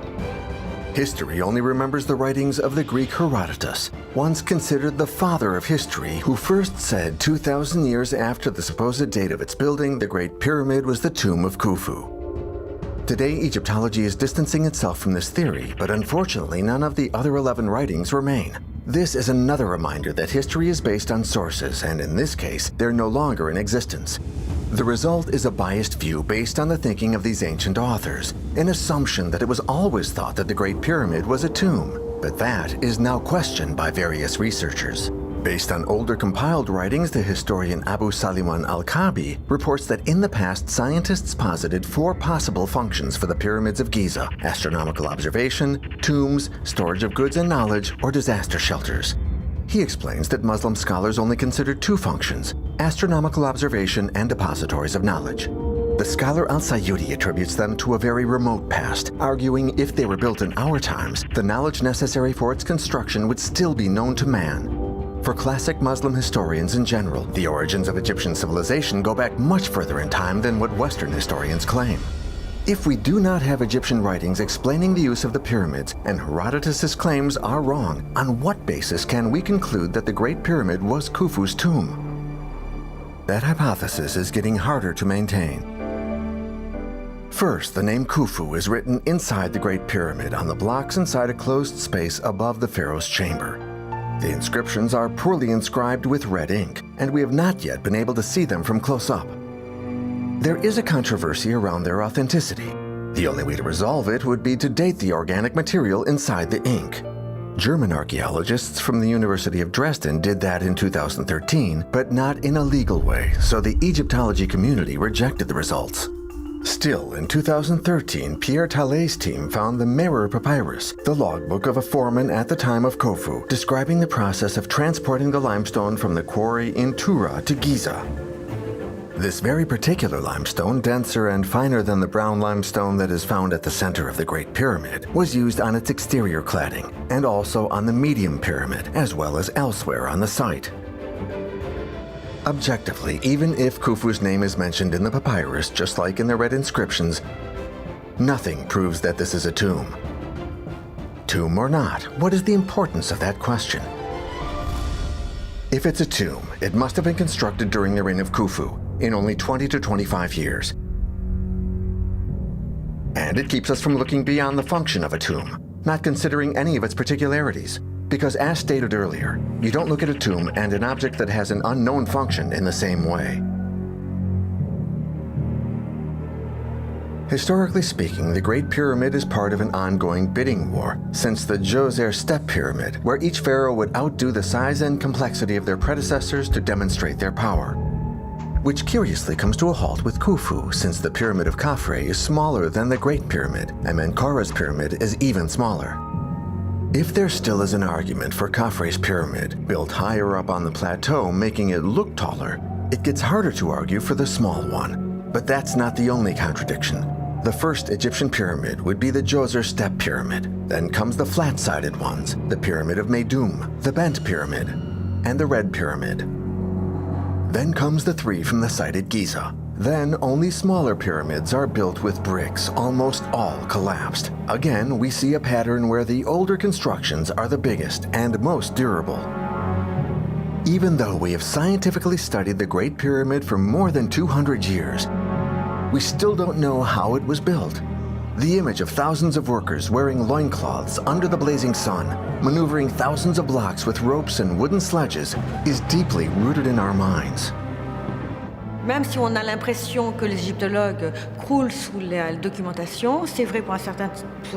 A: History only remembers the writings of the Greek Herodotus, once considered the father of history, who first said 2,000 years after the supposed date of its building, the Great Pyramid was the tomb of Khufu. Today, Egyptology is distancing itself from this theory, but unfortunately none of the other 11 writings remain. This is another reminder that history is based on sources, and in this case, they're no longer in existence. The result is a biased view based on the thinking of these ancient authors, an assumption that it was always thought that the Great Pyramid was a tomb, but that is now questioned by various researchers. Based on older compiled writings, the historian Abu Saliman al-Kabi reports that in the past scientists posited 4 possible functions for the pyramids of Giza: astronomical observation, tombs, storage of goods and knowledge, or disaster shelters. He explains that Muslim scholars only consider 2 functions: astronomical observation and depositories of knowledge. The scholar Al-Sayyudi attributes them to a very remote past, arguing if they were built in our times, the knowledge necessary for its construction would still be known to man. For classic Muslim historians in general, the origins of Egyptian civilization go back much further in time than what Western historians claim. If we do not have Egyptian writings explaining the use of the pyramids, and Herodotus' claims are wrong, on what basis can we conclude that the Great Pyramid was Khufu's tomb? That hypothesis is getting harder to maintain. First, the name Khufu is written inside the Great Pyramid on the blocks inside a closed space above the pharaoh's chamber. The inscriptions are poorly inscribed with red ink, and we have not yet been able to see them from close up. There is a controversy around their authenticity. The only way to resolve it would be to date the organic material inside the ink. German archaeologists from the University of Dresden did that in 2013, but not in a legal way, so the Egyptology community rejected the results. Still, in 2013, Pierre Tallet's team found the Merer Papyrus, the logbook of a foreman at the time of Khufu, describing the process of transporting the limestone from the quarry in Tura to Giza. This very particular limestone, denser and finer than the brown limestone that is found at the center of the Great Pyramid, was used on its exterior cladding, and also on the medium pyramid, as well as elsewhere on the site. Objectively, even if Khufu's name is mentioned in the papyrus, just like in the red inscriptions, nothing proves that this is a tomb. Tomb or not, what is the importance of that question? If it's a tomb, it must have been constructed during the reign of Khufu, in only 20 to 25 years. And it keeps us from looking beyond the function of a tomb, not considering any of its particularities. Because as stated earlier, you don't look at a tomb and an object that has an unknown function in the same way. Historically speaking, the Great Pyramid is part of an ongoing bidding war since the Djoser Step Pyramid, where each pharaoh would outdo the size and complexity of their predecessors to demonstrate their power. Which curiously comes to a halt with Khufu, since the Pyramid of Khafre is smaller than the Great Pyramid, and Menkaura's pyramid is even smaller. If there still is an argument for Khafre's pyramid, built higher up on the plateau, making it look taller, it gets harder to argue for the small one. But that's not the only contradiction. The first Egyptian pyramid would be the Djoser Step Pyramid. Then comes the flat-sided ones, the Pyramid of Meidum, the Bent Pyramid, and the Red Pyramid. Then comes the three from the site at Giza. Then only smaller pyramids are built with bricks, almost all collapsed. Again, we see a pattern where the older constructions are the biggest and most durable. Even though we have scientifically studied the Great Pyramid for more than 200 years, we still don't know how it was built. The image of thousands of workers wearing loincloths under the blazing sun, maneuvering thousands of blocks with ropes and wooden sledges, is deeply rooted in our minds.
J: Même si on a l'impression que les égyptologues croulent sous la documentation, c'est vrai pour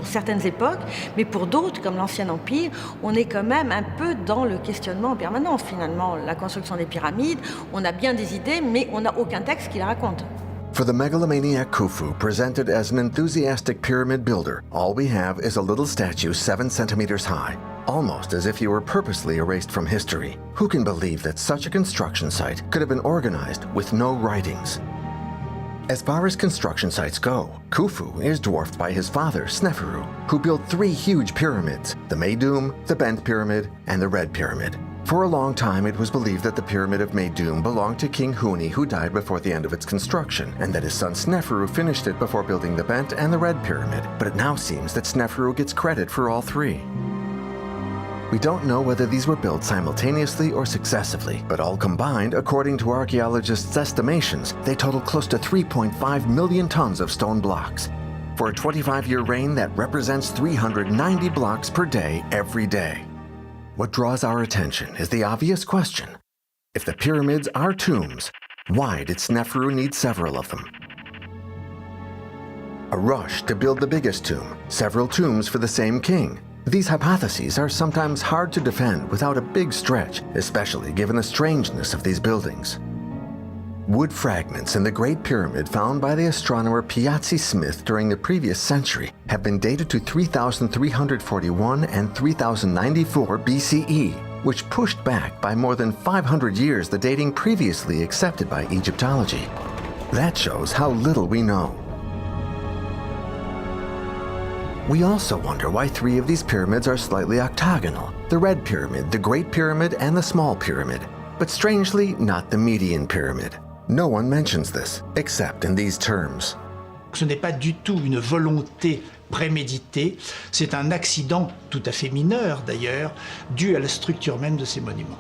J: certaines époques, mais pour d'autres, comme l'Ancien Empire, on est quand même un peu dans le questionnement en permanence. Finalement, la construction des pyramides, on a bien des idées, mais on n'a aucun texte qui la raconte.
A: For the megalomaniac Khufu, presented as an enthusiastic pyramid builder, all we have is a little statue 7 centimeters high, almost as if he were purposely erased from history. Who can believe that such a construction site could have been organized with no writings? As far as construction sites go, Khufu is dwarfed by his father, Sneferu, who built 3 huge pyramids, the Meidum, the Bent Pyramid, and the Red Pyramid. For a long time, it was believed that the Pyramid of Meidum belonged to King Huni, who died before the end of its construction, and that his son Sneferu finished it before building the Bent and the Red Pyramid. But it now seems that Sneferu gets credit for all 3. We don't know whether these were built simultaneously or successively, but all combined, according to archaeologists' estimations, they total close to 3.5 million tons of stone blocks. For a 25-year reign, that represents 390 blocks per day, every day. What draws our attention is the obvious question. If the pyramids are tombs, why did Sneferu need several of them? A rush to build the biggest tomb, several tombs for the same king. These hypotheses are sometimes hard to defend without a big stretch, especially given the strangeness of these buildings. Wood fragments in the Great Pyramid found by the astronomer Piazzi Smith during the previous century have been dated to 3341 and 3094 BCE, which pushed back by more than 500 years the dating previously accepted by Egyptology. That shows how little we know. We also wonder why 3 of these pyramids are slightly octagonal, the Red Pyramid, the Great Pyramid, and the Small Pyramid, but strangely not the Median Pyramid. No one mentions this, except in these terms.
K: Ce n'est pas du tout une volonté préméditée, c'est un accident tout à fait mineur d'ailleurs, dû à la structure même de ces monuments.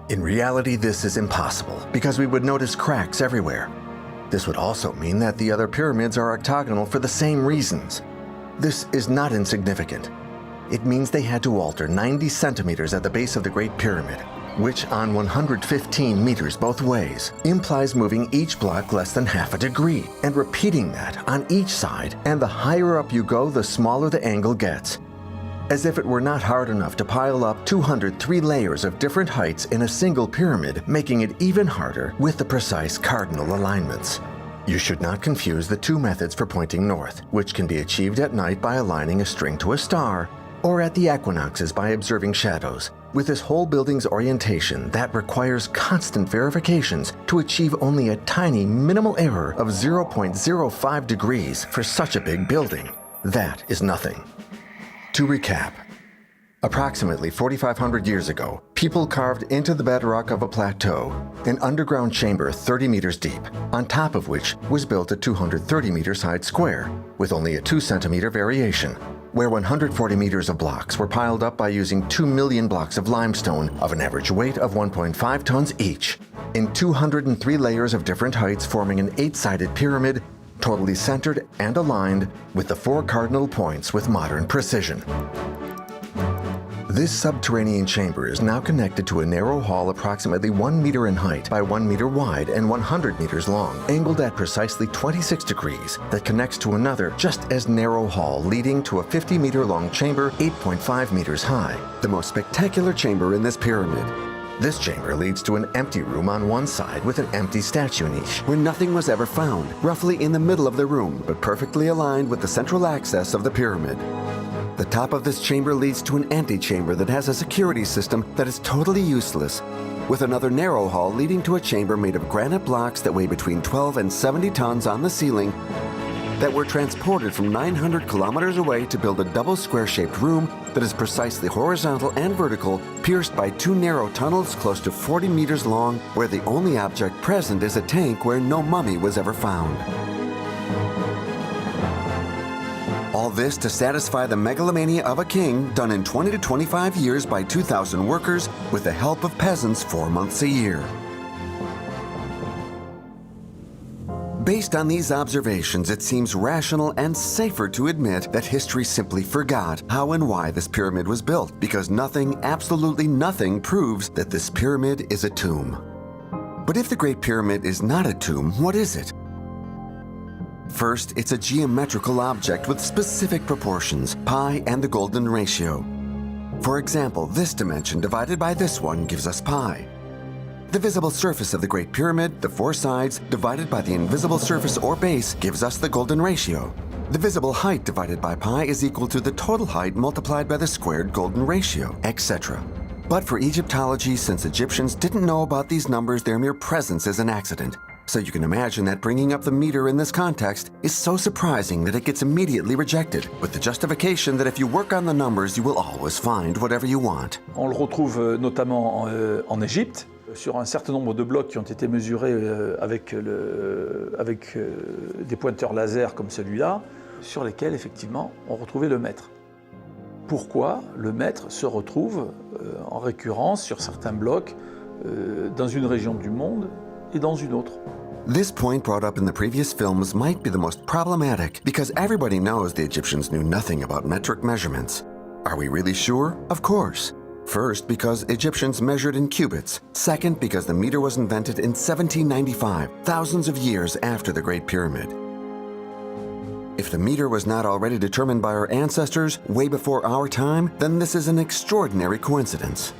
A: In reality, this is impossible, because we would notice cracks everywhere. This would also mean that the other pyramids are octagonal for the same reasons. This is not insignificant. It means they had to alter 90 centimeters at the base of the Great Pyramid, which on 115 meters both ways implies moving each block less than half a degree, and repeating that on each side, and the higher up you go, the smaller the angle gets. As if it were not hard enough to pile up 203 layers of different heights in a single pyramid, making it even harder with the precise cardinal alignments. You should not confuse the two methods for pointing north, which can be achieved at night by aligning a string to a star, or at the equinoxes by observing shadows, with this whole building's orientation that requires constant verifications to achieve only a tiny minimal error of 0.05 degrees for such a big building. That is nothing. To recap, approximately 4,500 years ago, people carved into the bedrock of a plateau an underground chamber 30 meters deep, on top of which was built a 230-meter-side square, with only a 2-centimeter variation, where 140 meters of blocks were piled up by using 2 million blocks of limestone of an average weight of 1.5 tons each, in 203 layers of different heights, forming an 8-sided pyramid, totally centered and aligned with the 4 cardinal points with modern precision. This subterranean chamber is now connected to a narrow hall approximately 1 meter in height by 1 meter wide and 100 meters long, angled at precisely 26 degrees, that connects to another just as narrow hall leading to a 50-meter-long chamber 8.5 meters high, the most spectacular chamber in this pyramid. This chamber leads to an empty room on one side with an empty statue niche, where nothing was ever found, roughly in the middle of the room, but perfectly aligned with the central axis of the pyramid. The top of this chamber leads to an antechamber that has a security system that is totally useless, with another narrow hall leading to a chamber made of granite blocks that weigh between 12 and 70 tons on the ceiling that were transported from 900 kilometers away to build a double square-shaped room that is precisely horizontal and vertical, pierced by 2 narrow tunnels close to 40 meters long, where the only object present is a tank where no mummy was ever found. All this to satisfy the megalomania of a king, done in 20 to 25 years by 2,000 workers with the help of peasants 4 months a year. Based on these observations, it seems rational and safer to admit that history simply forgot how and why this pyramid was built, because nothing, absolutely nothing, proves that this pyramid is a tomb. But if the Great Pyramid is not a tomb, what is it? First, it's a geometrical object with specific proportions, pi and the golden ratio. For example, this dimension divided by this one gives us pi. The visible surface of the Great Pyramid, the 4 sides, divided by the invisible surface or base, gives us the golden ratio. The visible height divided by pi is equal to the total height multiplied by the squared golden ratio, etc. But for Egyptology, since Egyptians didn't know about these numbers, their mere presence is an accident. So you can imagine that bringing up the meter in this context is so surprising that it gets immediately rejected, with the justification that if you work on the numbers, you will always find whatever you want.
C: On le retrouve notamment en Égypte, sur un certain nombre de blocs qui ont été mesurés avec des pointeurs laser comme celui-là, sur lesquels effectivement on retrouvait le mètre. Pourquoi le mètre se retrouve en récurrence sur certains blocs dans une région du monde et dans une autre?
A: This point brought up in the previous films might be the most problematic, because everybody knows the Egyptians knew nothing about metric measurements. Are we really sure? Of course. First, because Egyptians measured in cubits. Second, because the meter was invented in 1795, thousands of years after the Great Pyramid. If the meter was not already determined by our ancestors way before our time, then this is an extraordinary coincidence.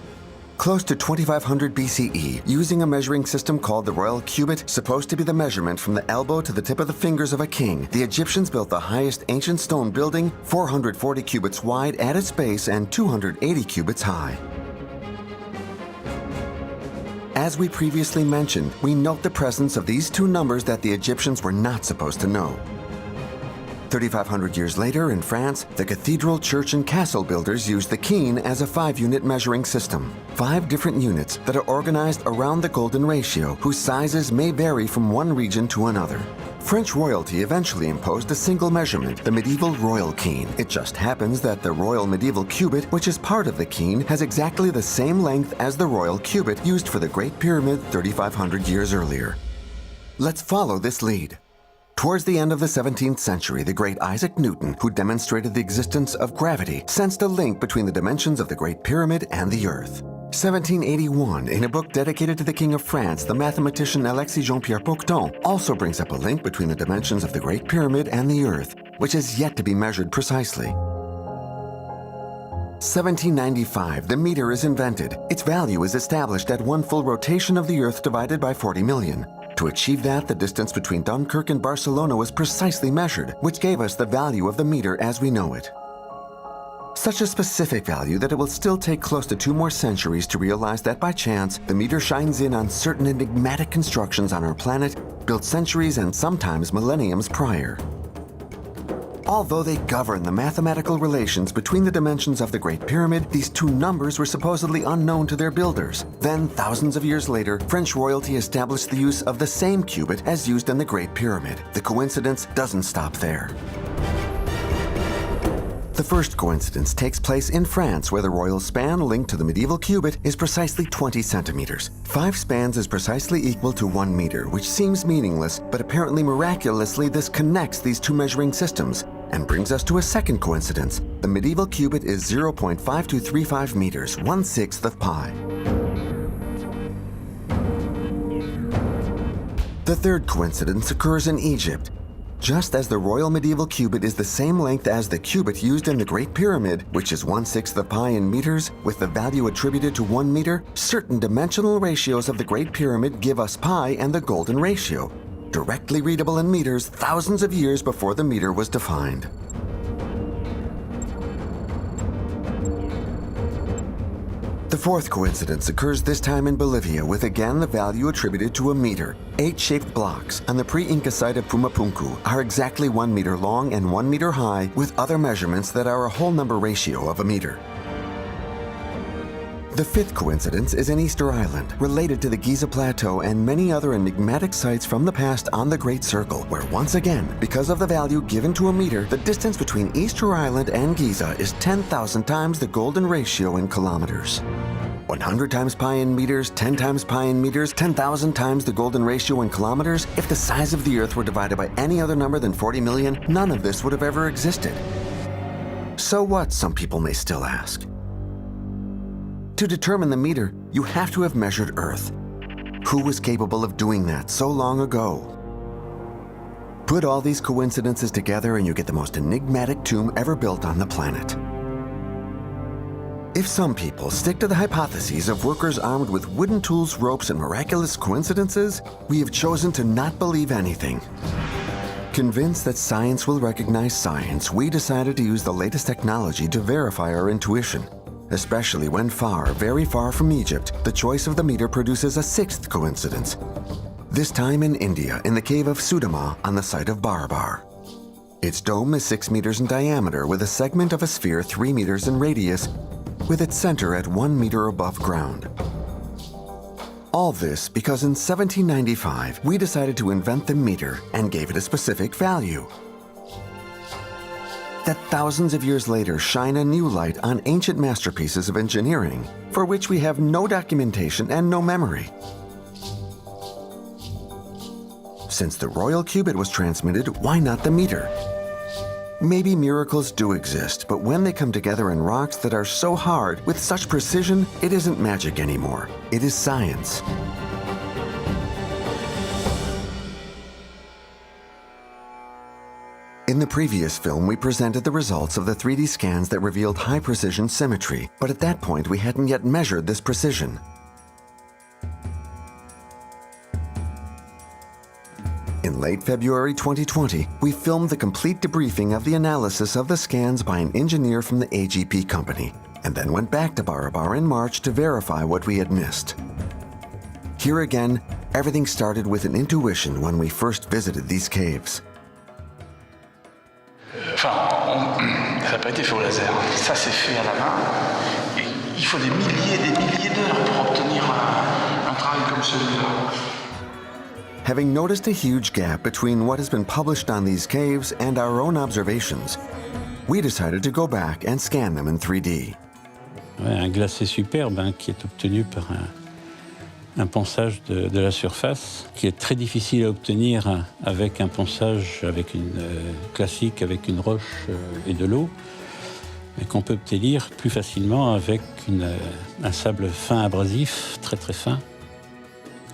A: Close to 2500 BCE, using a measuring system called the royal cubit, supposed to be the measurement from the elbow to the tip of the fingers of a king, the Egyptians built the highest ancient stone building, 440 cubits wide at its base and 280 cubits high. As we previously mentioned, we note the presence of these two numbers that the Egyptians were not supposed to know. 3,500 years later, in France, the cathedral, church, and castle builders used the keen as a 5-unit measuring system. 5 different units that are organized around the golden ratio, whose sizes may vary from one region to another. French royalty eventually imposed a single measurement, the medieval royal keen. It just happens that the royal medieval cubit, which is part of the keen, has exactly the same length as the royal cubit used for the Great Pyramid 3,500 years earlier. Let's follow this lead. Towards the end of the 17th century, the great Isaac Newton, who demonstrated the existence of gravity, sensed a link between the dimensions of the Great Pyramid and the Earth. 1781, in a book dedicated to the King of France, the mathematician Alexis Jean-Pierre Pocton also brings up a link between the dimensions of the Great Pyramid and the Earth, which has yet to be measured precisely. 1795, the meter is invented. Its value is established at 1 full rotation of the Earth divided by 40 million. To achieve that, the distance between Dunkirk and Barcelona was precisely measured, which gave us the value of the meter as we know it. Such a specific value that it will still take close to 2 more centuries to realize that by chance, the meter shines in on certain enigmatic constructions on our planet, built centuries and sometimes millenniums prior. Although they govern the mathematical relations between the dimensions of the Great Pyramid, these 2 numbers were supposedly unknown to their builders. Then, thousands of years later, French royalty established the use of the same cubit as used in the Great Pyramid. The coincidence doesn't stop there. The first coincidence takes place in France, where the royal span linked to the medieval cubit is precisely 20 centimeters. 5 spans is precisely equal to 1 meter, which seems meaningless, but apparently miraculously this connects these 2 measuring systems and brings us to a second coincidence. The medieval cubit is 0.5235 meters, 1/6 of pi. The third coincidence occurs in Egypt. Just as the royal medieval cubit is the same length as the cubit used in the Great Pyramid, which is 1/6 of pi in meters, with the value attributed to 1 meter, certain dimensional ratios of the Great Pyramid give us pi and the golden ratio, directly readable in meters thousands of years before the meter was defined. The fourth coincidence occurs this time in Bolivia, with again the value attributed to a meter. 8 shaped blocks on the pre-Inca site of Pumapunku are exactly 1 meter long and 1 meter high, with other measurements that are a whole number ratio of a meter. The fifth coincidence is in Easter Island, related to the Giza Plateau and many other enigmatic sites from the past on the Great Circle, where once again, because of the value given to a meter, the distance between Easter Island and Giza is 10,000 times the golden ratio in kilometers. 100 times pi in meters, 10 times pi in meters, 10,000 times the golden ratio in kilometers. If the size of the Earth were divided by any other number than 40 million, none of this would have ever existed. So what, some people may still ask? To determine the meter, you have to have measured Earth. Who was capable of doing that so long ago? Put all these coincidences together and you get the most enigmatic tomb ever built on the planet. If some people stick to the hypotheses of workers armed with wooden tools, ropes, and miraculous coincidences, we have chosen to not believe anything. Convinced that science will recognize science, we decided to use the latest technology to verify our intuition. Especially when far, very far from Egypt, the choice of the meter produces a sixth coincidence. This time in India, in the cave of Sudama on the site of Barabar. Its dome is 6 meters in diameter with a segment of a sphere 3 meters in radius, with its center at 1 meter above ground. All this because in 1795, we decided to invent the meter and gave it a specific value. That thousands of years later shine a new light on ancient masterpieces of engineering, for which we have no documentation and no memory. Since the royal cubit was transmitted, why not the meter? Maybe miracles do exist, but when they come together in rocks that are so hard, with such precision, it isn't magic anymore. It is science. In the previous film, we presented the results of the 3D scans that revealed high-precision symmetry, but at that point, we hadn't yet measured this precision. In late February 2020, we filmed the complete debriefing of the analysis of the scans by an engineer from the AGP company, and then went back to Barabar in March to verify what we had missed. Here again, everything started with an intuition when we first visited these caves.
H: Enfin, ça n'a pas été fait au laser. Ça, c'est fait à la main. Et il faut des milliers d'heures pour obtenir un travail comme celui-là.
A: Having noticed a huge gap between what has been published on these caves and our own observations, we decided to go back and scan them in 3D.
D: Ouais, un glacé superbe qui est obtenu par un ponçage de la surface qui est très difficile à obtenir avec un ponçage classique avec une roche et de l'eau, mais qu'on peut obtenir plus facilement avec un sable fin abrasif, très très fin.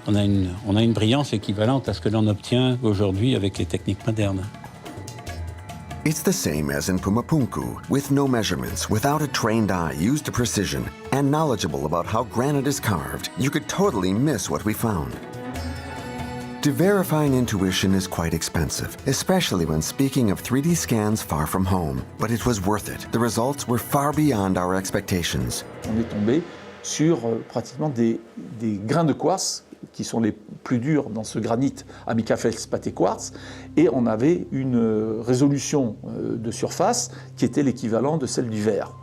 D: On a une brillance équivalente à ce que l'on obtient aujourd'hui avec les techniques modernes.
A: It's the same as in Pumapunku, with no measurements, without a trained eye used to precision, and knowledgeable about how granite is carved, you could totally miss what we found. To verify an intuition is quite expensive, especially when speaking of 3D scans far from home, but it was worth it. The results were far beyond our expectations.
C: On est tombé sur pratiquement des grains de quartz qui sont les plus durs dans ce granit amica-feldspathé quartz, et on avait une résolution de surface qui était l'équivalent de celle du verre.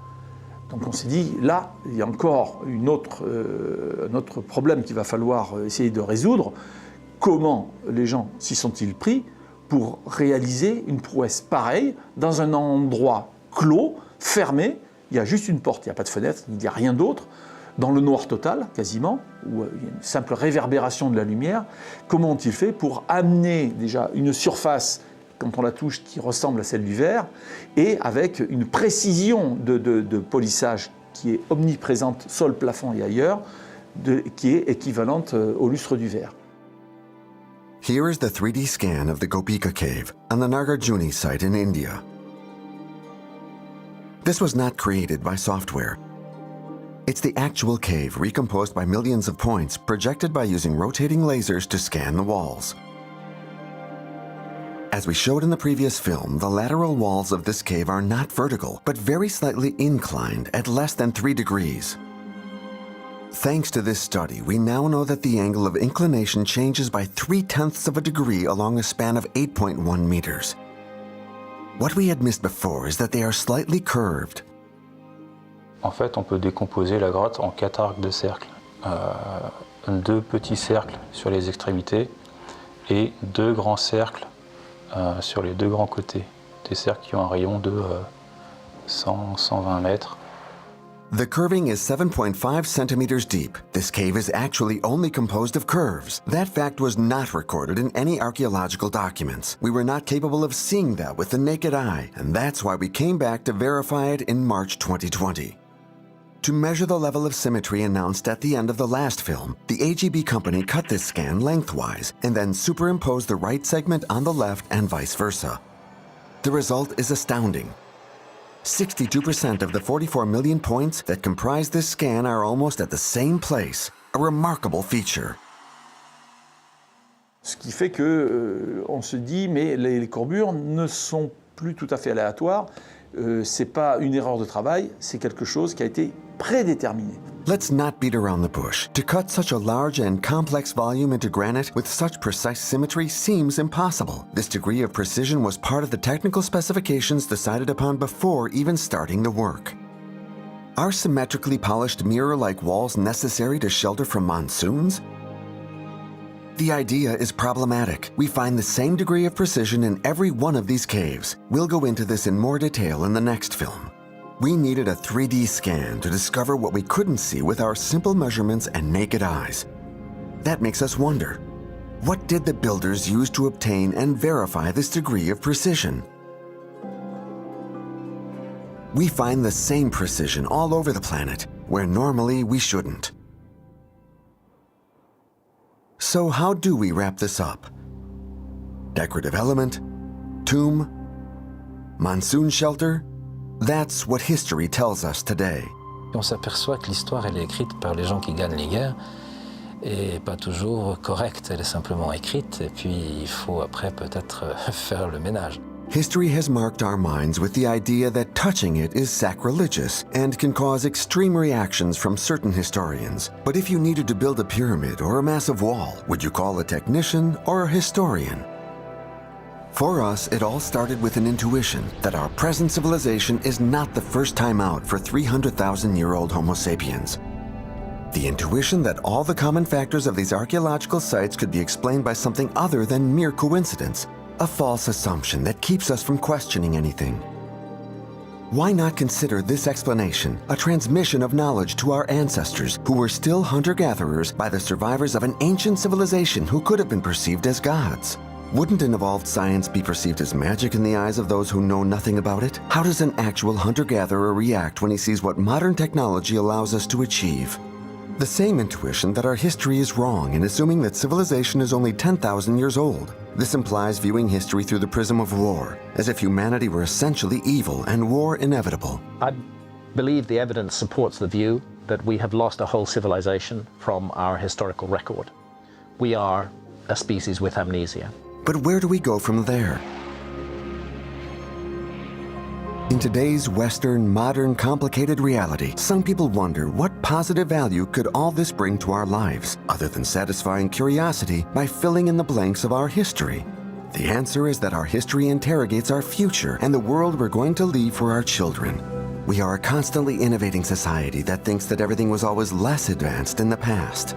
C: Donc on s'est dit, là, il y a encore un autre problème qu'il va falloir essayer de résoudre. Comment les gens s'y sont-ils pris pour réaliser une prouesse pareille dans un endroit clos, fermé, il y a juste une porte, il n'y a pas de fenêtre, il n'y a rien d'autre, dans le noir total, quasiment, où il y a une simple réverbération de la lumière. Comment ont-ils fait pour amener déjà une surface, quand on la touche, qui ressemble à celle du verre, et avec une précision de polissage qui est omniprésente, sol, plafond et ailleurs, qui est équivalente au lustre du verre.
A: Here is the 3D scan of the Gopika cave on the Nagarjuni site in India. This was not created by software. It's the actual cave recomposed by millions of points projected by using rotating lasers to scan the walls. As we showed in the previous film, the lateral walls of this cave are not vertical, but very slightly inclined at less than 3 degrees. Thanks to this study, we now know that the angle of inclination changes by 0.3 of a degree along a span of 8.1 meters. What we had missed before is that they are slightly curved.
L: En fait, on peut décomposer la grotte en 4 arcs de cercle. 2 petits cercles sur les extrémités et 2 grands cercles sur les 2 grands côtés. Des cercles qui ont un rayon de 100-120 mètres.
A: The curving is 7.5 centimeters deep. This cave is actually only composed of curves. That fact was not recorded in any archaeological documents. We were not capable of seeing that with the naked eye, and that's why we came back to verify it in March 2020. To measure the level of symmetry announced at the end of the last film, the AGB company cut this scan lengthwise and then superimposed the right segment on the left and vice versa. The result is astounding. 62% of the 44 million points that comprise this scan are almost at the same place, a remarkable feature.
C: Ce qui fait que on se dit, mais les courbures ne sont plus tout à fait aléatoires. C'est pas une erreur de travail, c'est quelque chose qui a été prédéterminé.
A: Let's not beat around the bush. To cut such a large and complex volume into granite with such precise symmetry seems impossible. This degree of precision was part of the technical specifications decided upon before even starting the work. Are symmetrically polished mirror-like walls necessary to shelter from monsoons? The idea is problematic. We find the same degree of precision in every one of these caves. We'll go into this in more detail in the next film. We needed a 3D scan to discover what we couldn't see with our simple measurements and naked eyes. That makes us wonder, what did the builders use to obtain and verify this degree of precision? We find the same precision all over the planet, where normally we shouldn't. So how do we wrap this up? Decorative element? Tomb? Monsoon shelter? That's what history tells us today.
B: On s'aperçoit que l'histoire, elle est écrite par les gens qui gagnent les guerres et pas toujours correcte. Elle est simplement écrite et puis il faut après peut-être faire le ménage.
A: History has marked our minds with the idea that touching it is sacrilegious and can cause extreme reactions from certain historians. But if you needed to build a pyramid or a massive wall, would you call a technician or a historian? For us, it all started with an intuition that our present civilization is not the first time out for 300,000-year-old Homo sapiens. The intuition that all the common factors of these archaeological sites could be explained by something other than mere coincidence, a false assumption that keeps us from questioning anything. Why not consider this explanation a transmission of knowledge to our ancestors who were still hunter-gatherers by the survivors of an ancient civilization who could have been perceived as gods? Wouldn't an evolved science be perceived as magic in the eyes of those who know nothing about it? How does an actual hunter-gatherer react when he sees what modern technology allows us to achieve? The same intuition that our history is wrong in assuming that civilization is only 10,000 years old. This implies viewing history through the prism of war, as if humanity were essentially evil and war inevitable.
E: I believe the evidence supports the view that we have lost a whole civilization from our historical record. We are a species with amnesia.
A: But where do we go from there? In today's Western, modern, complicated reality, some people wonder what positive value could all this bring to our lives, other than satisfying curiosity by filling in the blanks of our history. The answer is that our history interrogates our future and the world we're going to leave for our children. We are a constantly innovating society that thinks that everything was always less advanced in the past.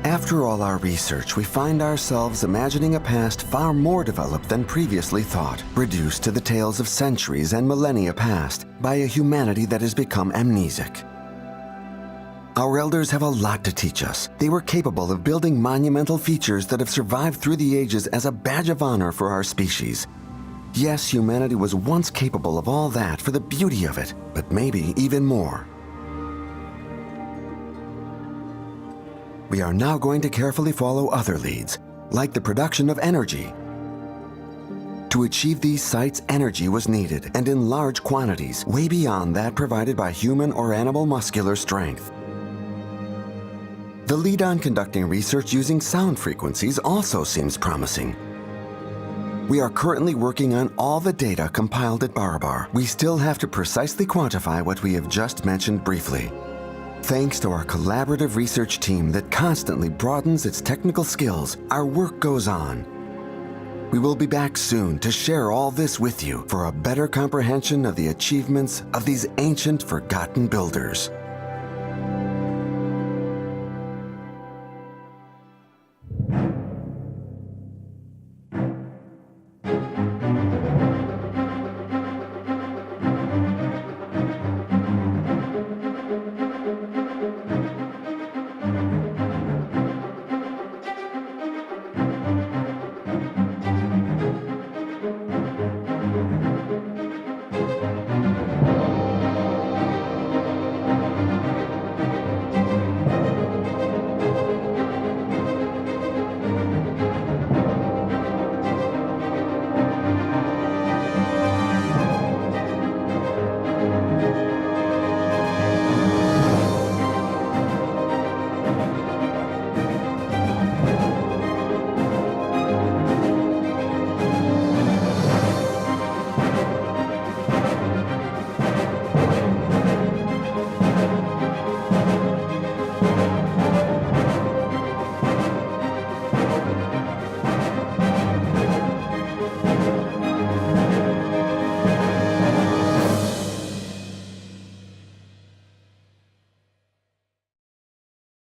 A: After all our research, we find ourselves imagining a past far more developed than previously thought, reduced to the tales of centuries and millennia past by a humanity that has become amnesic. Our elders have a lot to teach us. They were capable of building monumental features that have survived through the ages as a badge of honor for our species. Yes, humanity was once capable of all that for the beauty of it, but maybe even more. We are now going to carefully follow other leads, like the production of energy. To achieve these sites, energy was needed, and in large quantities, way beyond that provided by human or animal muscular strength. The lead on conducting research using sound frequencies also seems promising. We are currently working on all the data compiled at Barabar. We still have to precisely quantify what we have just mentioned briefly. Thanks to our collaborative research team that constantly broadens its technical skills, our work goes on. We will be back soon to share all this with you for a better comprehension of the achievements of these ancient, forgotten builders.